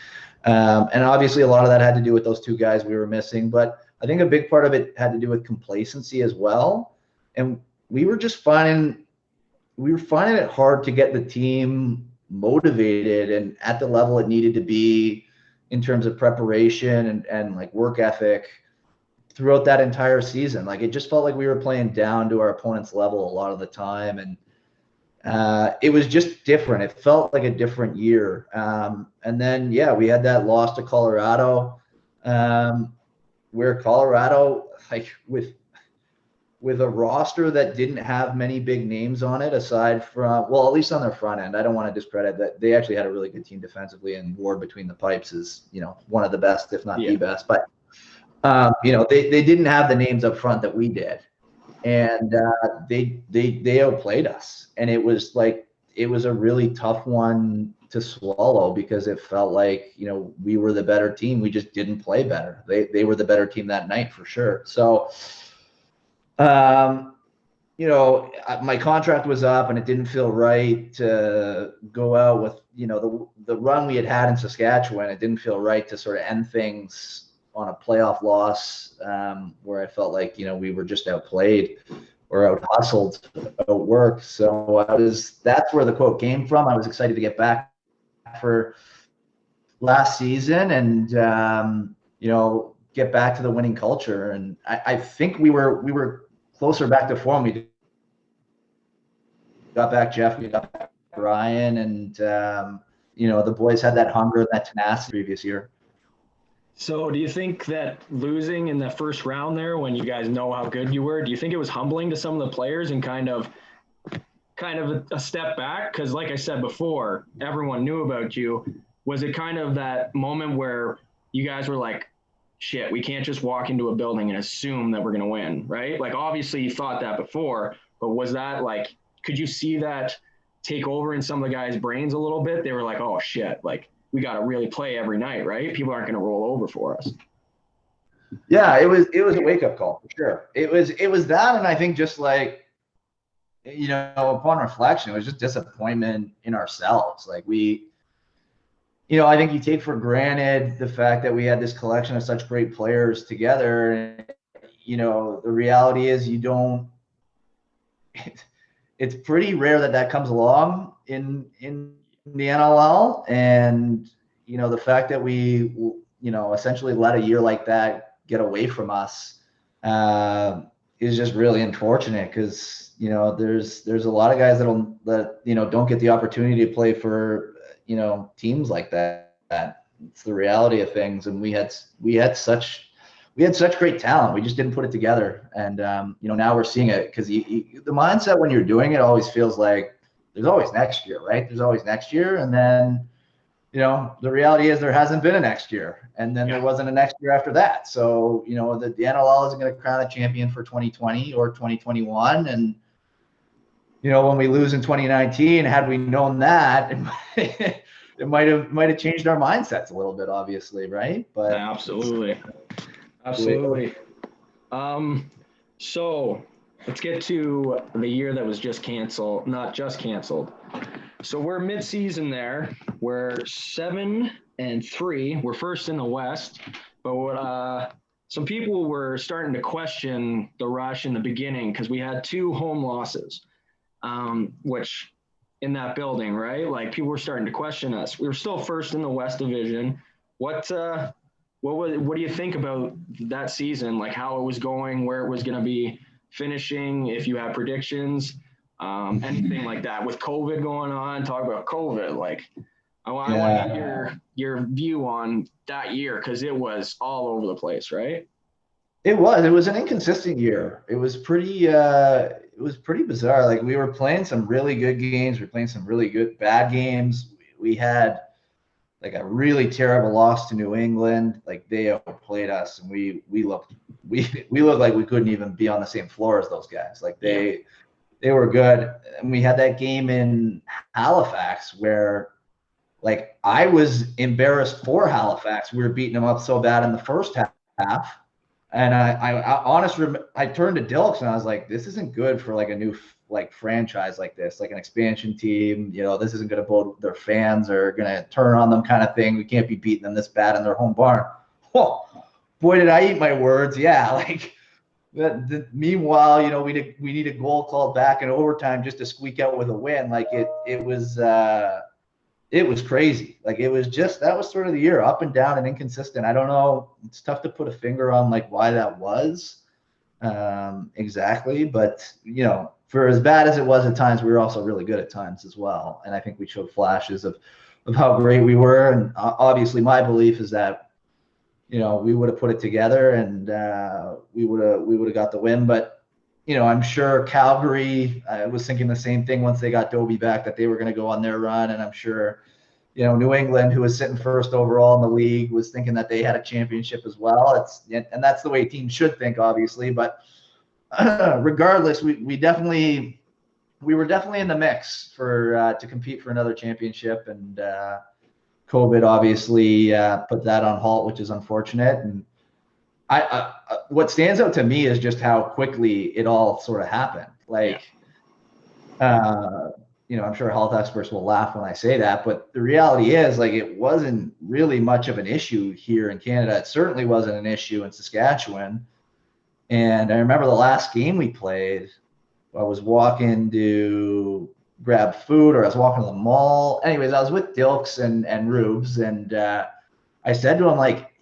And obviously a lot of that had to do with those two guys we were missing. But I think a big part of it had to do with complacency as well. And we were finding it hard to get the team motivated and at the level it needed to be in terms of preparation and like work ethic throughout that entire season. Like it just felt like we were playing down to our opponent's level a lot of the time. And it was just different. It felt like a different year. And then, we had that loss to Colorado, where Colorado, like with a roster that didn't have many big names on it, aside from, well, at least on their front end. I don't want to discredit that. They actually had a really good team defensively, and Ward between the pipes is, one of the best, if not the best. But, they didn't have the names up front that we did. And they outplayed us. And it was a really tough one to swallow because it felt like, we were the better team. We just didn't play better. They were the better team that night for sure. So, my contract was up and it didn't feel right to go out with, the run we had in Saskatchewan. It didn't feel right to sort of end things on a playoff loss, where I felt like, we were just outplayed or out hustled, outworked. So that's where the quote came from. I was excited to get back for last season and, get back to the winning culture. And I think we were closer back to form. We got back Jeff, we got back Ryan, and the boys had that hunger and that tenacity previous year. So do you think that losing in the first round there, when you guys know how good you were, do you think it was humbling to some of the players and kind of a step back? Because like I said before, everyone knew about you. Was it kind of that moment where you guys were like, shit, we can't just walk into a building and assume that we're going to win, right? Like, obviously you thought that before, but was that like, could you see that take over in some of the guys' brains a little bit? They were like, oh shit, like we got to really play every night, right? People aren't going to roll over for us. Yeah, it was a wake up call for sure. It was that. And I think just like, upon reflection, it was just disappointment in ourselves. Like I think you take for granted the fact that we had this collection of such great players together. And, the reality is it's pretty rare that comes along in the NLL. And, the fact that we, essentially let a year like that get away from us is just really unfortunate because, there's a lot of guys that don't get the opportunity to play for, teams like that. It's the reality of things. And we had such great talent. We just didn't put it together. And, now we're seeing it because the mindset when you're doing it always feels like there's always next year, right? There's always next year. And then, the reality is there hasn't been a next year. And then there wasn't a next year after that. So, the NLL isn't going to crown a champion for 2020 or 2021. And, when we lose in 2019, had we known that, it might have changed our mindsets a little bit, obviously, right? But absolutely. So let's get to the year that was just canceled, not just canceled. So we're mid-season there. We're 7-3. We're first in the West, but some people were starting to question the Rush in the beginning because we had 2 home losses, which in that building, right? Like people were starting to question us. We were still first in the West Division. What do you think about that season? Like how it was going, where it was going to be finishing, if you have predictions, anything like that. With COVID going on, talk about COVID. Like I want to get your view on that year because it was all over the place, right? It was an inconsistent year. It was pretty bizarre. Like we were playing some really good games, we were playing some really good bad games. We had like a really terrible loss to New England. Like they outplayed us, and we looked we looked like we couldn't even be on the same floor as those guys. Like Yeah. they were good. And we had that game in Halifax where like I was embarrassed for Halifax. We were beating them up so bad in the first half. And I honestly, I turned to Dilks and I was like, this isn't good for like a new like franchise like this, like an expansion team. You know, this isn't going to bode. Their fans are going to turn on them, kind of thing. We can't be beating them this bad in their home barn. Oh, boy, did I eat my words? Yeah, like meanwhile, you know, we need a goal called back in overtime just to squeak out with a win. Like it was crazy. Like it was just that was sort of the year, up and down and inconsistent. I don't know. It's tough to put a finger on like why that was exactly, but you know, for as bad as it was at times, we were also really good at times as well. And I think we showed flashes of how great we were. And obviously, my belief is that you know we would have put it together and we would have got the win. But you know, I'm sure Calgary was thinking the same thing once they got Dobie back, that they were going to go on their run. And I'm sure, you know, New England, who was sitting first overall in the league, was thinking that they had a championship as well. And that's the way teams should think, obviously. But regardless, we were definitely in the mix for to compete for another championship. And COVID obviously put that on halt, which is unfortunate. And what stands out to me is just how quickly it all sort of happened. Like, you know, I'm sure health experts will laugh when I say that, but the reality is, like, it wasn't really much of an issue here in Canada. It certainly wasn't an issue in Saskatchewan. And I remember the last game we played, I was walking to grab food, or I was walking to the mall. Anyways, I was with Dilks and Rubes, and I said to him, like,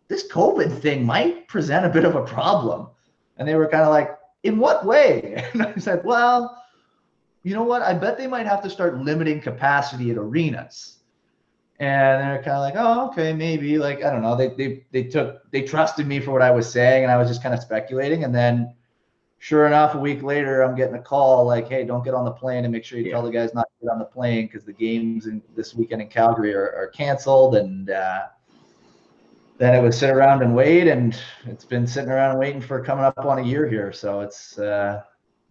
this COVID thing might present a bit of a problem. And they were kind of like, in what way? And I said, well, you know what? I bet they might have to start limiting capacity at arenas. And they're kind of like, oh, okay, maybe. Like, I don't know. They trusted me for what I was saying, and I was just kind of speculating. And then sure enough, a week later, I'm getting a call like, hey, don't get on the plane, and make sure you tell the guys not to get on the plane because the games this weekend in Calgary are canceled. And then it would sit around and wait, and it's been sitting around and waiting for coming up on a year here. So it's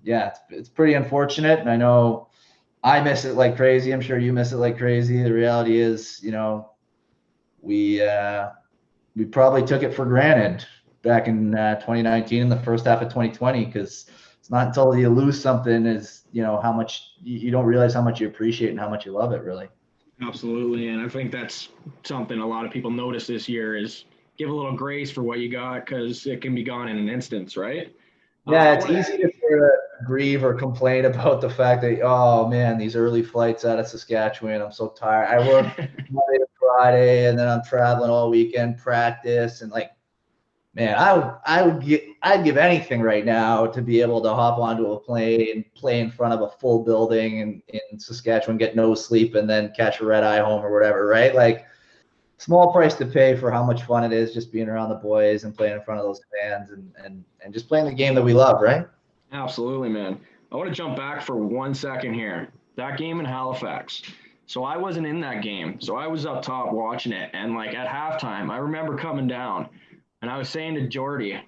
it's pretty unfortunate. And I know I miss it like crazy. I'm sure you miss it like crazy. The reality is, you know, we probably took it for granted back in 2019 and the first half of 2020, because it's not until you lose something is, you know, how much you don't realize how much you appreciate and how much you love it, really. Absolutely. And I think that's something a lot of people notice this year is give a little grace for what you got because it can be gone in an instance, right? Yeah, it's easy to sort of grieve or complain about the fact that, oh man, these early flights out of Saskatchewan, I'm so tired. I work Monday to Friday, and then I'm traveling all weekend, practice, and like, man, I'd give anything right now to be able to hop onto a plane, play in front of a full building in Saskatchewan, get no sleep, and then catch a red eye home or whatever, right? Like, small price to pay for how much fun it is just being around the boys and playing in front of those fans and just playing the game that we love, right? Absolutely, man. I want to jump back for 1 second here. That game in Halifax. So I wasn't in that game. So I was up top watching it. And like at halftime, I remember coming down and I was saying to Jordy,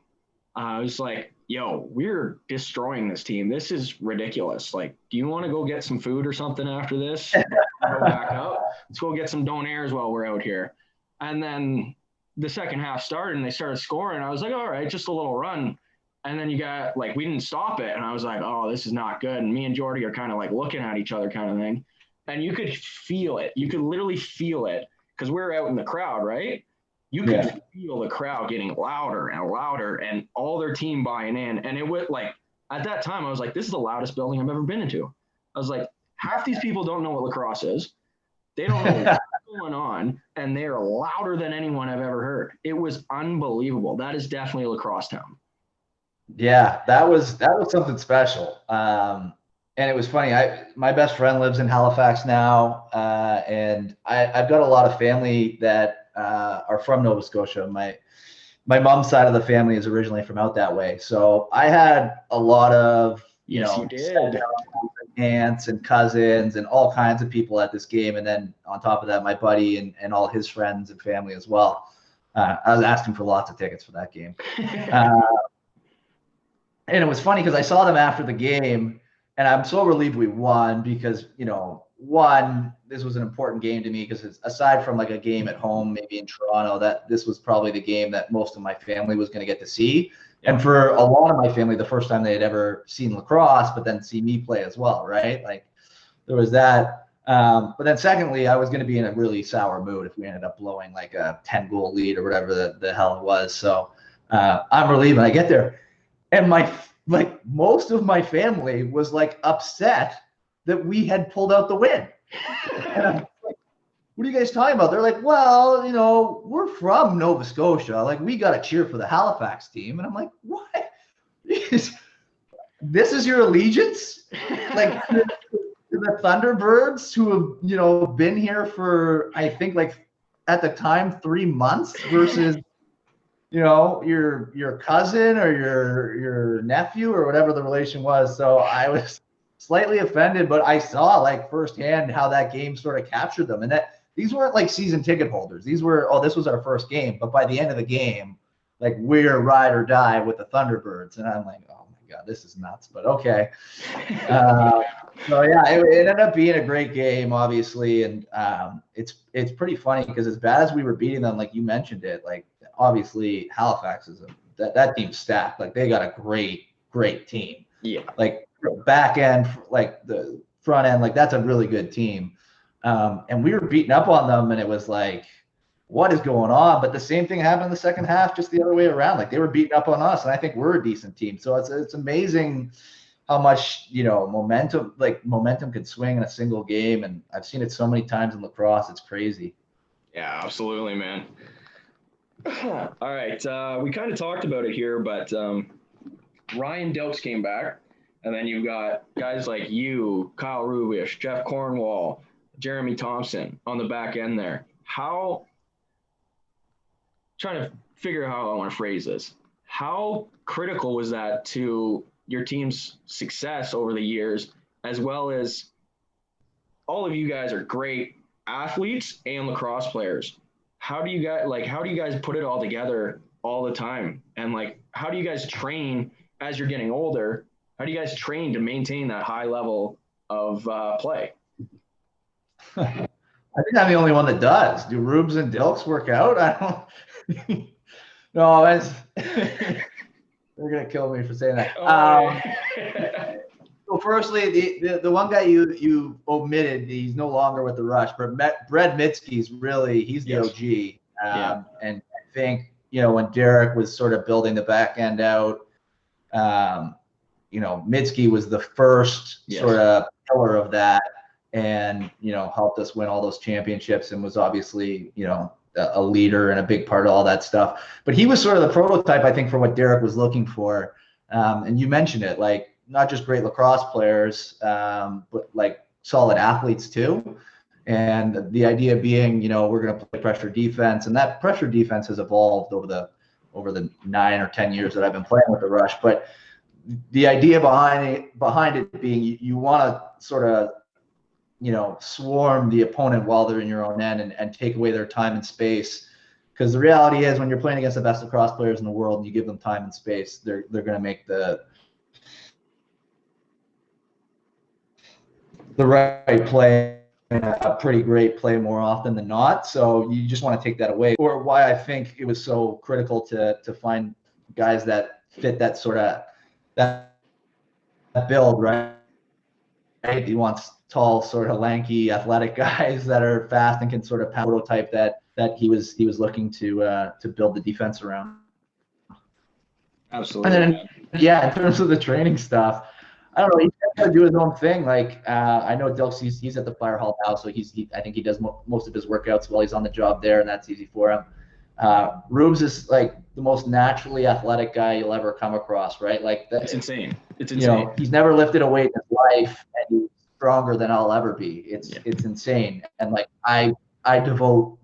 I was like, yo, we're destroying this team. This is ridiculous. Like, do you want to go get some food or something after this? Go back up. Let's go get some donaires while we're out here. And then the second half started and they started scoring. I was like, all right, just a little run. And then you got like, we didn't stop it. And I was like, oh, this is not good. And me and Jordy are kind of like looking at each other kind of thing. And you could feel it. You could literally feel it because we're out in the crowd, right? You could feel the crowd getting louder and louder and all their team buying in. And it would like, at that time, I was like, this is the loudest building I've ever been into. I was like, half these people don't know what lacrosse is. They don't know what's going on, and they are louder than anyone I've ever heard. It was unbelievable. That is definitely a lacrosse town. Yeah, that was something special. And it was funny. My best friend lives in Halifax now, and I've got a lot of family that are from Nova Scotia. My mom's side of the family is originally from out that way, so I had a lot of you did. aunts and cousins and all kinds of people at this game, and then on top of that, my buddy and all his friends and family as well. I was asking for lots of tickets for that game. And it was funny because I saw them after the game, and I'm so relieved we won because, this was an important game to me because aside from like a game at home, maybe in Toronto, that this was probably the game that most of my family was going to get to see. Yeah. And for a lot of my family, the first time they had ever seen lacrosse, but then see me play as well, right? Like there was that. But then secondly, I was going to be in a really sour mood if we ended up blowing like a 10-goal lead or whatever the hell it was. So I'm relieved when I get there. And most of my family was like upset that we had pulled out the win. And I'm like, what are you guys talking about? They're like, well, we're from Nova Scotia. Like, we got to cheer for the Halifax team. And I'm like, what? This is your allegiance? Like, the Thunderbirds who have, been here for, I think, like, at the time, 3 months versus your cousin or your nephew or whatever the relation was. So I was slightly offended, but I saw like firsthand how that game sort of captured them. And that these weren't like season ticket holders. These were, this was our first game. But by the end of the game, like we're ride or die with the Thunderbirds. And I'm like, oh my God, this is nuts, but okay. So yeah, it ended up being a great game, obviously. And it's pretty funny because as bad as we were beating them, like you mentioned it, like, obviously Halifax is that team's stacked. Like they got a great team. Yeah. Like back end, like the front end, like that's a really good team. And we were beating up on them, and it was like, what is going on? But the same thing happened in the second half, just the other way around. Like they were beating up on us, and I think we're a decent team. So it's amazing how much momentum could swing in a single game, and I've seen it so many times in lacrosse. It's crazy. Yeah, absolutely, man. All right, we kind of talked about it here, but Ryan Delks came back, and then you've got guys like you, Kyle Rubish, Jeff Cornwall, Jeremy Thompson on the back end there. Trying to figure out how I want to phrase this. How critical was that to your team's success over the years, as well as all of you guys are great athletes and lacrosse players? How do you guys put it all together all the time? And like, how do you guys train as you're getting older? How do you guys train to maintain that high level of play? I think I'm the only one that does. Do Rubes and Dilks work out? I don't. No, they're gonna kill me for saying that. So firstly, the one guy you omitted, he's no longer with the Rush, but Brad Mitski's he's the OG. And I think, when Derek was sort of building the back end out, Mitski was the first sort of pillar of that, and, helped us win all those championships and was obviously, a leader and a big part of all that stuff. But he was sort of the prototype, I think, for what Derek was looking for. And you mentioned it, like, not just great lacrosse players, but like solid athletes too. And the idea being, we're going to play pressure defense, and that pressure defense has evolved over the 9 or 10 years that I've been playing with the Rush. But the idea behind it being you want to sort of, swarm the opponent while they're in your own end and take away their time and space. Because the reality is, when you're playing against the best lacrosse players in the world and you give them time and space, they're going to make the right play, a pretty great play more often than not. So you just want to take that away. Or why I think it was so critical to find guys that fit that sort of that build, right? He wants tall, sort of lanky, athletic guys that are fast and can sort of prototype that he was looking to build the defense around. Absolutely. And then, in terms of the training stuff, I don't know. He's got to do his own thing. Like I know Dilks, he's at the Fire Hall now, so I think he does most of his workouts while he's on the job there, and that's easy for him. Rubes is like the most naturally athletic guy you'll ever come across, right? Like It's insane. It's insane. You know, he's never lifted a weight in his life, and he's stronger than I'll ever be. It's insane, and like I devote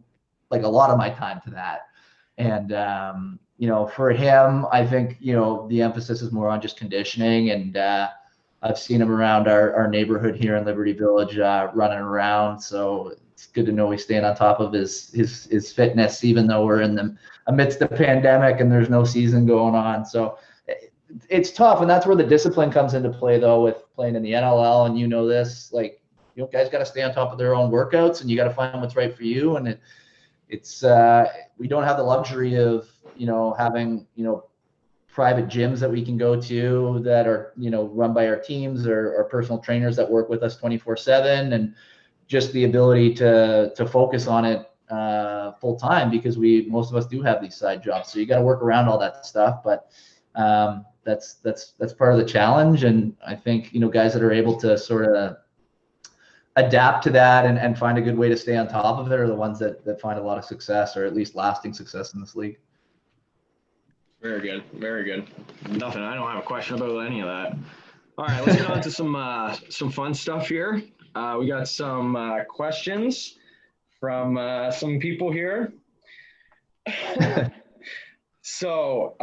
like a lot of my time to that, and you know, for him, I think, you know, the emphasis is more on just conditioning, and I've seen him around our neighborhood here in Liberty Village, running around. So it's good to know he's staying on top of his fitness, even though we're in the amidst the pandemic and there's no season going on. So it's tough, and that's where the discipline comes into play, though, with playing in the NLL. And you know this, like, you know, guys got to stay on top of their own workouts, and you got to find what's right for you. And it's we don't have the luxury of, you know, having, you know, private gyms that we can go to that are, you know, run by our teams or personal trainers that work with us 24/7, and just the ability to focus on it full time, because most of us do have these side jobs. So you got to work around all that stuff, but that's part of the challenge. And I think, you know, guys that are able to sort of adapt to that and find a good way to stay on top of it are the ones that find a lot of success, or at least lasting success in this league. Very good. Very good. Nothing. I don't have a question about any of that. All right, let's get on to some fun stuff here. We got some questions from some people here. So,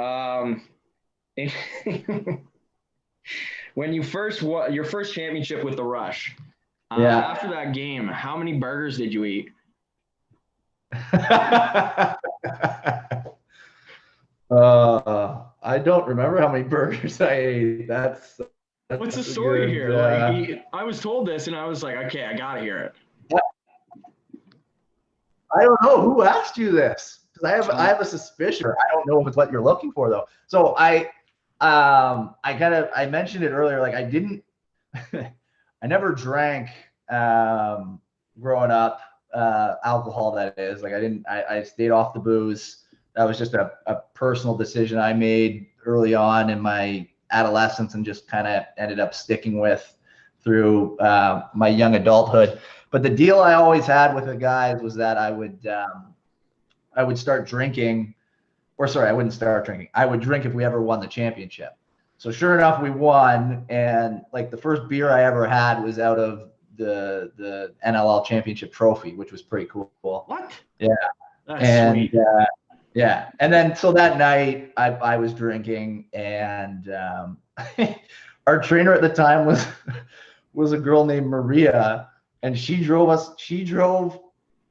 when you your first championship with the Rush, after that game, how many burgers did you eat? I don't remember how many burgers I ate. That's what's the story here? Like, I was told this, and I was like, okay, I gotta hear it. I don't know who asked you this, because I have a suspicion. I don't know if it's what you're looking for, though. So I mentioned it earlier. Like, I didn't, I never drank growing up, alcohol. That is, like, I stayed off the booze. That was just a personal decision I made early on in my adolescence, and just kind of ended up sticking with through my young adulthood. But the deal I always had with the guys was that I would start drinking, or sorry, I wouldn't start drinking. I would drink if we ever won the championship. So sure enough, we won, and like the first beer I ever had was out of the NLL championship trophy, which was pretty cool. What? Yeah. That's sweet. Yeah. And then so that night I was drinking, and our trainer at the time was a girl named Maria, and she drove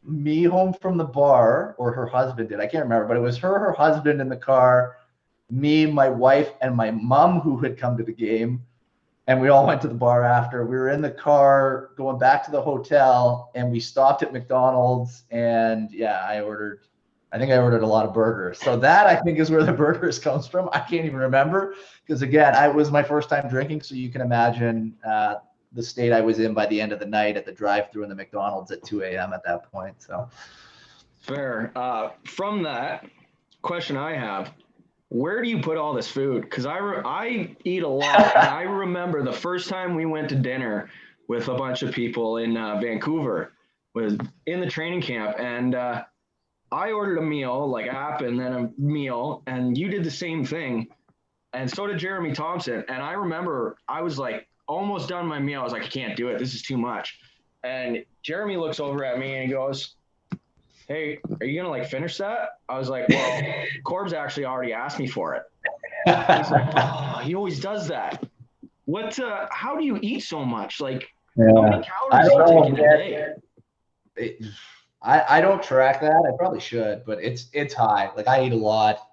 me home from the bar, or her husband did. I can't remember, but it was her husband in the car, me, my wife, and my mom, who had come to the game. And we all went to the bar after. We were in the car going back to the hotel, and we stopped at McDonald's, and I think I ordered a lot of burgers. So that, I think, is where the burgers comes from. I can't even remember, because again, it was my first time drinking. So you can imagine the state I was in by the end of the night at the drive-thru in the McDonald's at 2 a.m. at that point. So fair. From that question I have, where do you put all this food? Because I eat a lot. And I remember the first time we went to dinner with a bunch of people in Vancouver, was in the training camp, and I ordered a meal, like app, and then a meal, and you did the same thing, and so did Jeremy Thompson. And I remember I was like almost done my meal. I was like, I can't do it. This is too much. And Jeremy looks over at me and he goes, hey, are you going to like finish that? I was like, well, Corb's actually already asked me for it. He's like, oh, he always does that. How do you eat so much? Like, how many calories do you take in a day? I don't track that. I probably should, but it's high. Like, I eat a lot.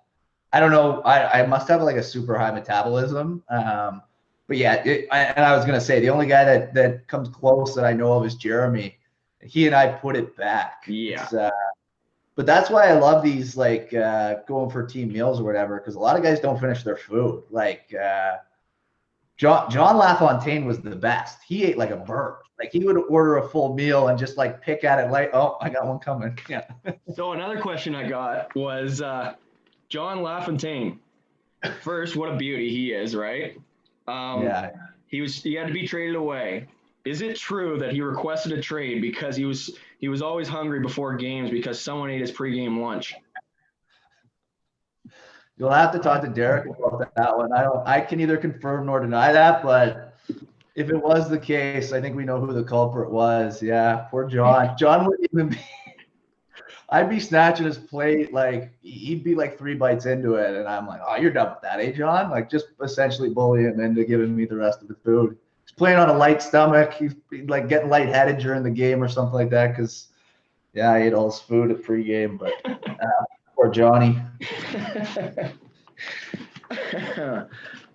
I don't know. I must have like a super high metabolism. But yeah, and I was gonna say, the only guy that comes close that I know of is Jeremy. He and I put it back. Yeah. But that's why I love these, like, going for team meals or whatever, because a lot of guys don't finish their food. Like John LaFontaine was the best. He ate like a bird. Like, he would order a full meal and just like pick at it like, oh, I got one coming. Yeah. So another question I got was John LaFontaine. First, what a beauty he is, right? Yeah. He had to be traded away. Is it true that he requested a trade because he was always hungry before games because someone ate his pregame lunch? You'll have to talk to Derek about that one. I can neither confirm nor deny that, but if it was the case, I think we know who the culprit was. Yeah, poor John. John wouldn't even be. I'd be snatching his plate, like he'd be like 3 bites into it, and I'm like, "Oh, you're done with that, eh, John?" Like just essentially bully him into giving me the rest of the food. He's playing on a light stomach. He's like getting lightheaded during the game or something like that because, yeah, I ate all his food at pregame. But poor Johnny.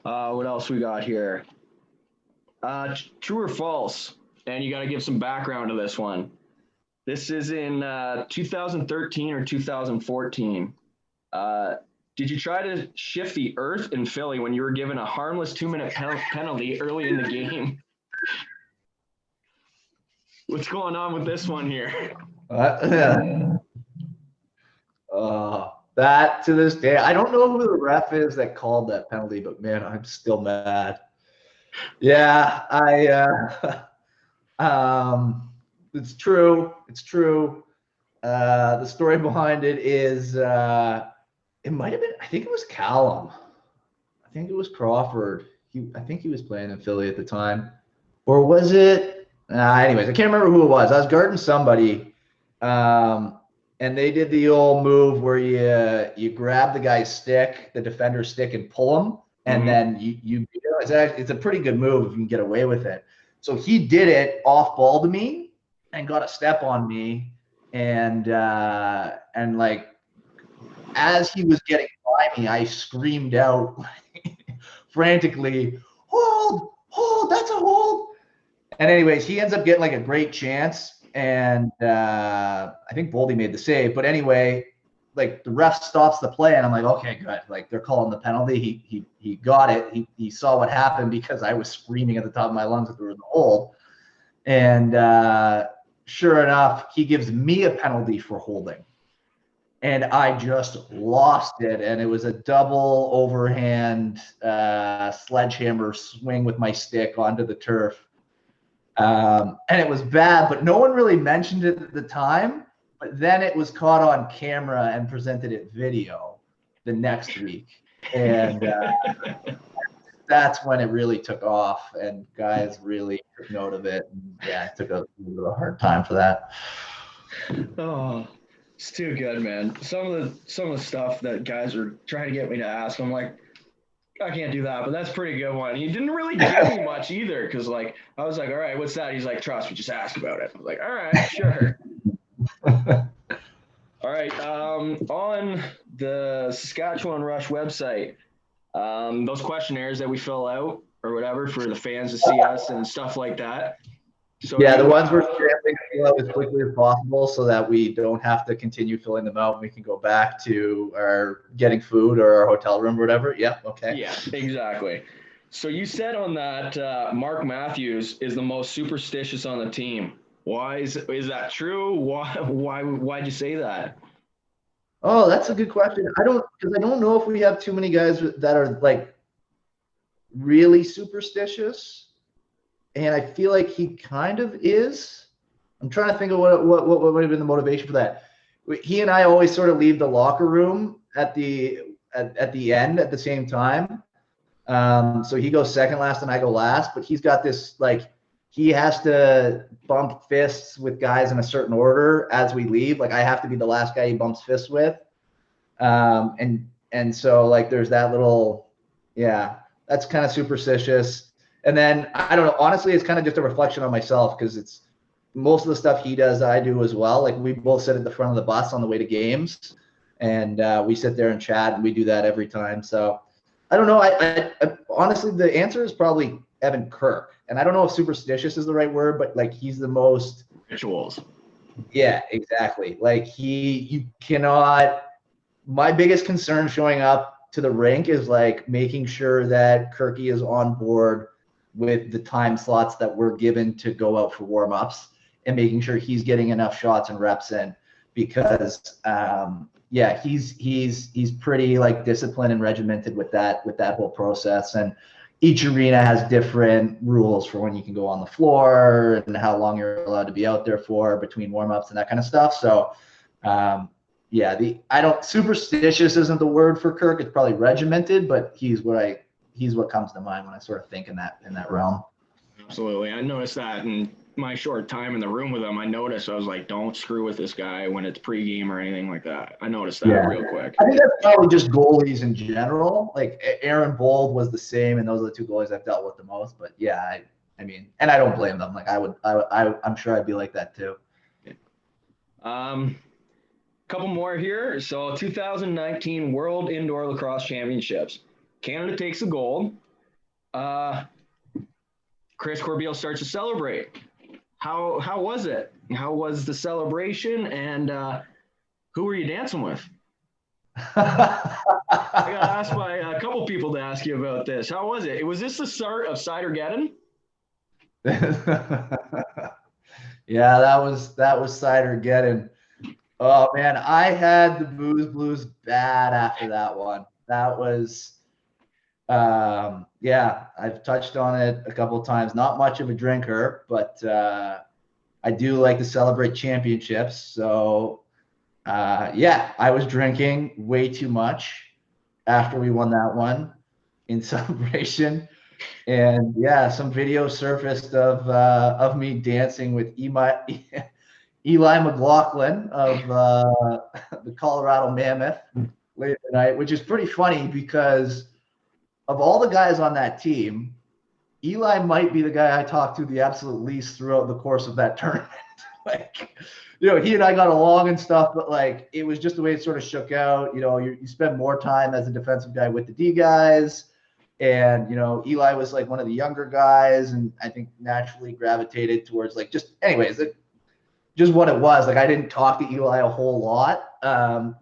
What else we got here? True or false? And you got to give some background to this one. This is in 2013 or 2014. Did you try to shift the earth in Philly when you were given a harmless 2-minute penalty early in the game? What's going on with this one here? That to this day, I don't know who the ref is that called that penalty, but man, I'm still mad. Yeah, it's true. It's true. The story behind it is it might have been. I think it was Callum. I think it was Crawford. I think he was playing in Philly at the time, or was it? Anyways, I can't remember who it was. I was guarding somebody, and they did the old move where you grab the guy's stick, the defender's stick, and pull him, and then you it's a pretty good move if you can get away with it. So he did it off ball to me and got a step on me, and like as he was getting by me, I screamed out frantically, hold, that's a hold. And anyways, he ends up getting like a great chance, and I think Boldy made the save. But anyway, like the ref stops the play, and I'm like, okay, good. Like they're calling the penalty. He got it. He saw what happened because I was screaming at the top of my lungs that there was a hold. And sure enough, he gives me a penalty for holding. And I just lost it. And it was a double overhand sledgehammer swing with my stick onto the turf. And it was bad, but no one really mentioned it at the time. But then it was caught on camera and presented at video the next week. And that's when it really took off, and guys really took note of it. And yeah, it took a little hard time for that. Oh, it's too good, man. Some of the stuff that guys are trying to get me to ask, I'm like, I can't do that, but that's a pretty good one. He didn't really give me much either, because like I was like, all right, what's that? He's like, trust me, just ask about it. I was like, all right, sure. All right. On the Saskatchewan Rush website, those questionnaires that we fill out or whatever for the fans to see us and stuff like that. So yeah, the ones we're scrambling to fill out as quickly as possible so that we don't have to continue filling them out and we can go back to our getting food or our hotel room or whatever. Yeah, okay. Yeah, exactly. So you said on that Mark Matthews is the most superstitious on the team. Why is that true? Why'd you say that? Oh, that's a good question. I don't know if we have too many guys that are like really superstitious, and I feel like he kind of is. I'm trying to think of what would have been the motivation for that. He and I always sort of leave the locker room at the end at the same time. So he goes second last and I go last, but he's got this like he has to bump fists with guys in a certain order as we leave. Like I have to be the last guy he bumps fists with. And so like there's that little, yeah, that's kind of superstitious. And then I don't know, honestly, it's kind of just a reflection on myself because it's most of the stuff he does, I do as well. Like we both sit at the front of the bus on the way to games, and we sit there and chat, and we do that every time. So I don't know. I honestly, the answer is probably Evan Kirk. And I don't know if superstitious is the right word, but like he's the most rituals. Yeah, exactly. Like you cannot. My biggest concern showing up to the rink is like making sure that Kirky is on board with the time slots that we're given to go out for warm-ups and making sure he's getting enough shots and reps in because yeah, he's pretty like disciplined and regimented with that whole process. And each arena has different rules for when you can go on the floor and how long you're allowed to be out there for between warm-ups and that kind of stuff. So yeah, superstitious isn't the word for Kirk. It's probably regimented, but he's what comes to mind when I sort of think in that realm. Absolutely. I noticed that in my short time in the room with him. I was like, don't screw with this guy when it's pregame or anything like that. I noticed that real quick. I think that's probably just goalies in general. Like Aaron Bold was the same, and those are the two goalies I've dealt with the most. But yeah, I mean, and I don't blame them. Like I'm sure I'd be like that too. Couple more here. So 2019 World Indoor Lacrosse Championships. Canada takes the gold. Chris Corbeil starts to celebrate. How was it? How was the celebration? And who were you dancing with? I got asked by a couple people to ask you about this. How was it? Was this the start of Cider-Geddon? Yeah, that was Cider-Geddon. Oh man, I had the booze blues bad after that one. That was, yeah, I've touched on it a couple of times. Not much of a drinker, but I do like to celebrate championships. So, yeah, I was drinking way too much after we won that one in celebration. And yeah, some video surfaced of me dancing with Eli McLaughlin of the Colorado Mammoth late at night, which is pretty funny because of all the guys on that team, Eli might be the guy I talked to the absolute least throughout the course of that tournament. Like, you know, he and I got along and stuff, but like it was just the way it sort of shook out. You know, you spend more time as a defensive guy with the D guys. And, you know, Eli was like one of the younger guys, and I think naturally gravitated towards like just what it was. Like I didn't talk to Eli a whole lot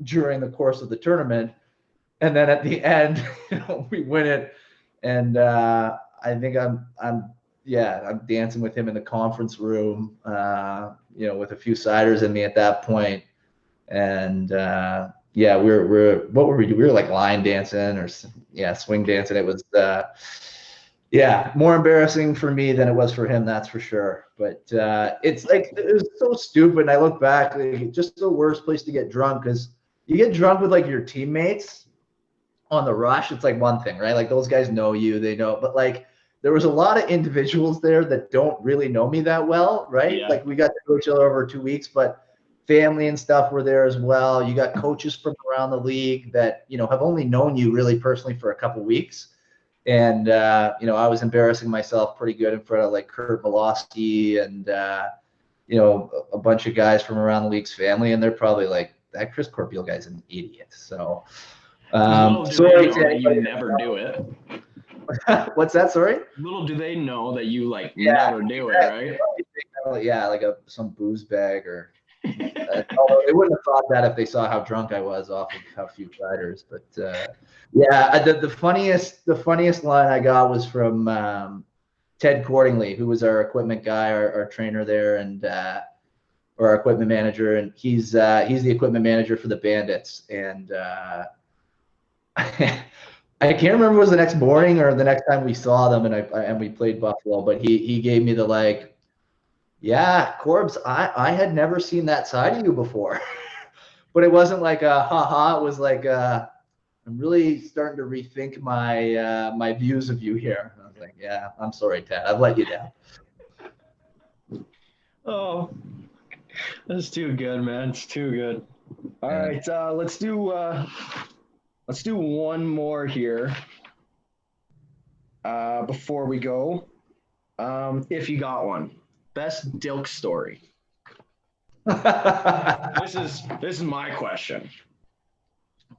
during the course of the tournament. And then at the end, you know, we win it. And I think I'm dancing with him in the conference room, you know, with a few ciders in me at that point. And yeah, we're what were we doing? We were like line dancing or swing dancing. It was more embarrassing for me than it was for him, that's for sure. But it's like it was so stupid. And I look back, like, just the worst place to get drunk because you get drunk with like your teammates on the rush. It's like one thing, right? Like those guys know you, they know, but like there was a lot of individuals there that don't really know me that well, right? Yeah. Like we got to know each other over 2 weeks, but family and stuff were there as well. You got coaches from around the league that, you know, have only known you really personally for a couple weeks. And, you know, I was embarrassing myself pretty good in front of like Kurt Malosky and, you know, a bunch of guys from around the league's family. And they're probably like, that Chris Corbeil guy's an idiot. So, sorry to you never do it. What's that? Sorry? Little do they know that you like never do it, right? Yeah, like some booze bag or although they wouldn't have thought that if they saw how drunk I was off of a few ciders. But yeah, the funniest line I got was from Ted Cordingley, who was our equipment guy, our trainer there, and or our equipment manager, and he's the equipment manager for the Bandits. And I can't remember if it was the next morning or the next time we saw them, and we played Buffalo. But he gave me the like, yeah, Corbs, I had never seen that side of you before. But it wasn't like a ha-ha. It was like I'm really starting to rethink my views of you here. And I was like, yeah, I'm sorry, Ted. I've let you down. Oh, that's too good, man. It's too good. All right, let's do one more here before we go. If you got one. Best Dilk story. This is my question.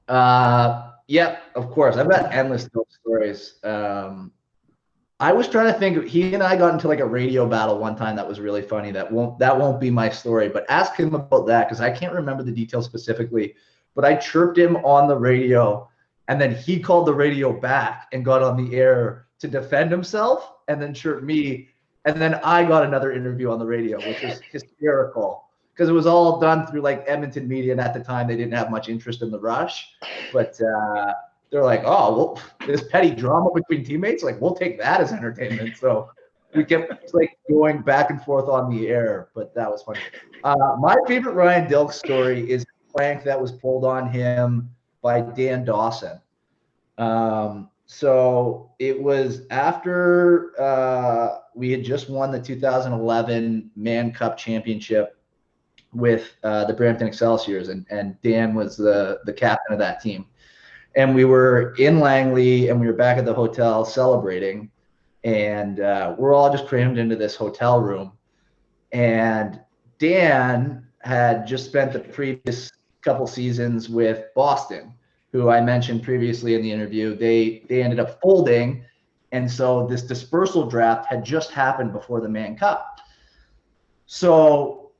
Yeah, of course. I've got endless Dilk stories. I was trying to think. He and I got into like a radio battle one time that was really funny. That won't be my story. But ask him about that because I can't remember the details specifically. But I chirped him on the radio, and then he called the radio back and got on the air to defend himself, and then chirped me. And then I got another interview on the radio, which was hysterical because it was all done through like Edmonton media. And at the time, they didn't have much interest in the Rush. But they're like, oh, well, this petty drama between teammates, like we'll take that as entertainment. So we kept like going back and forth on the air, but that was funny. My favorite Ryan Dilk story is a prank that was pulled on him by Dan Dawson. So it was after we had just won the 2011 Man Cup championship with the Brampton Excelsiors, and Dan was the captain of that team. And we were in Langley, and we were back at the hotel celebrating, and we're all just crammed into this hotel room. And Dan had just spent the previous couple seasons with Boston, who I mentioned previously in the interview. They ended up folding, and so this dispersal draft had just happened before the Man Cup. So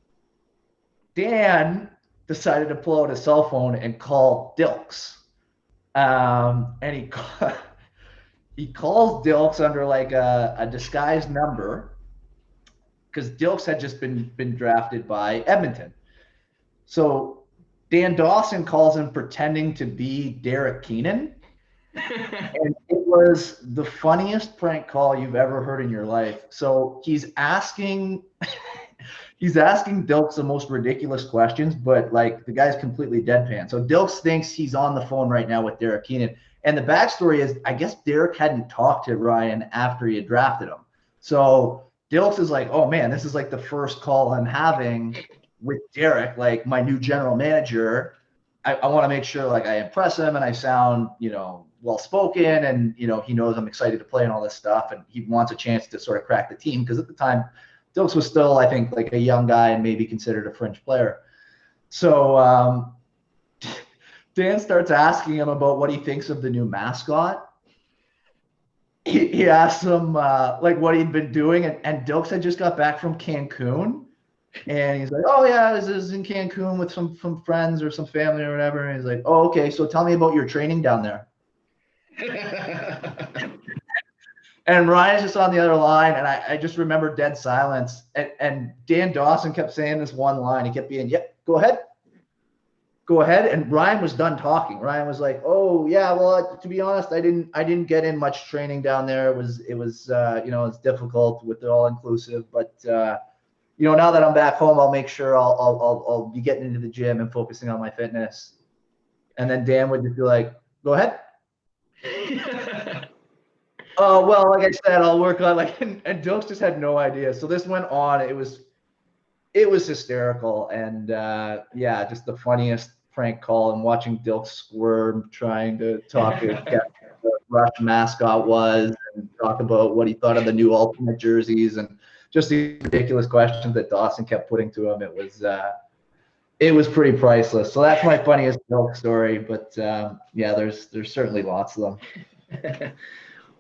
Dan decided to pull out his cell phone and call Dilks. And he calls Dilks under like a disguised number because Dilks had just been drafted by Edmonton. So Dan Dawson calls him pretending to be Derek Keenan. And it was the funniest prank call you've ever heard in your life. So he's asking Dilks the most ridiculous questions, but like the guy's completely deadpan. So Dilks thinks he's on the phone right now with Derek Keenan. And the backstory is, I guess Derek hadn't talked to Ryan after he had drafted him. So Dilks is like, oh man, this is like the first call I'm having with Derek, like my new general manager. I want to make sure like I impress him and I sound, well-spoken, and, he knows I'm excited to play and all this stuff. And he wants a chance to sort of crack the team, because at the time, Dilks was still, I think, like a young guy and maybe considered a fringe player. So Dan starts asking him about what he thinks of the new mascot. He asks him like what he'd been doing, and Dilks had just got back from Cancun, and he's like, oh yeah, this is in Cancun with some friends or some family or whatever. And he's like, oh, okay, so tell me about your training down there. And Ryan's just on the other line, and I just remember dead silence. And Dan Dawson kept saying this one line. He kept being, yep, go ahead. And Ryan was done talking. Ryan was like, oh yeah, well, to be honest, I didn't get in much training down there. It was it's difficult with the all inclusive, but now that I'm back home, I'll make sure I'll be getting into the gym and focusing on my fitness. And then Dan would just be like, go ahead. Oh, well, like I said, I'll work on and Dilks just had no idea. So this went on. It was hysterical. And just the funniest prank call, and watching Dilks squirm trying to talk to the Rush mascot was, and talk about what he thought of the new Ultimate jerseys, and just the ridiculous questions that Dawson kept putting to him. It was pretty priceless. So that's my funniest Dilks story. But there's certainly lots of them.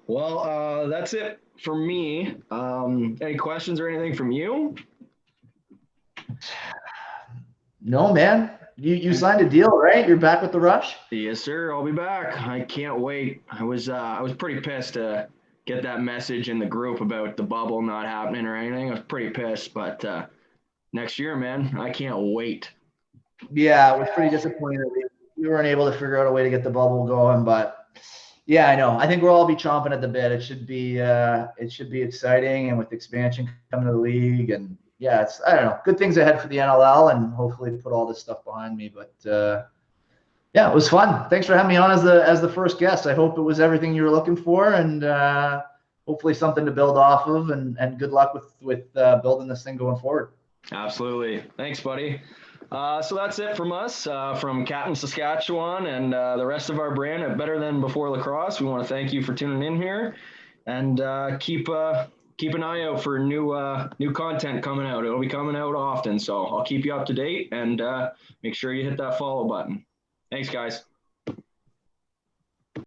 Well, that's it for me. Any questions or anything from you? No, man. You signed a deal, right? You're back with the Rush? Yes, sir. I'll be back. I can't wait. I was pretty pissed to get that message in the group about the bubble not happening or anything. I was pretty pissed, but next year, man, I can't wait. Yeah, it was pretty disappointing that we weren't able to figure out a way to get the bubble going, but yeah, I know. I think we'll all be chomping at the bit. It should be exciting, and with expansion coming to the league, and yeah, I don't know, good things ahead for the NLL, and hopefully put all this stuff behind me. But yeah, it was fun. Thanks for having me on as the first guest. I hope it was everything you were looking for, and hopefully something to build off of, and good luck with building this thing going forward. Absolutely. Thanks, buddy. So that's it from us, from Captain Saskatchewan and the rest of our brand at Better Than Before Lacrosse. We want to thank you for tuning in here, and keep an eye out for new content coming out. It'll be coming out often, so I'll keep you up to date, and make sure you hit that follow button. Thanks, guys.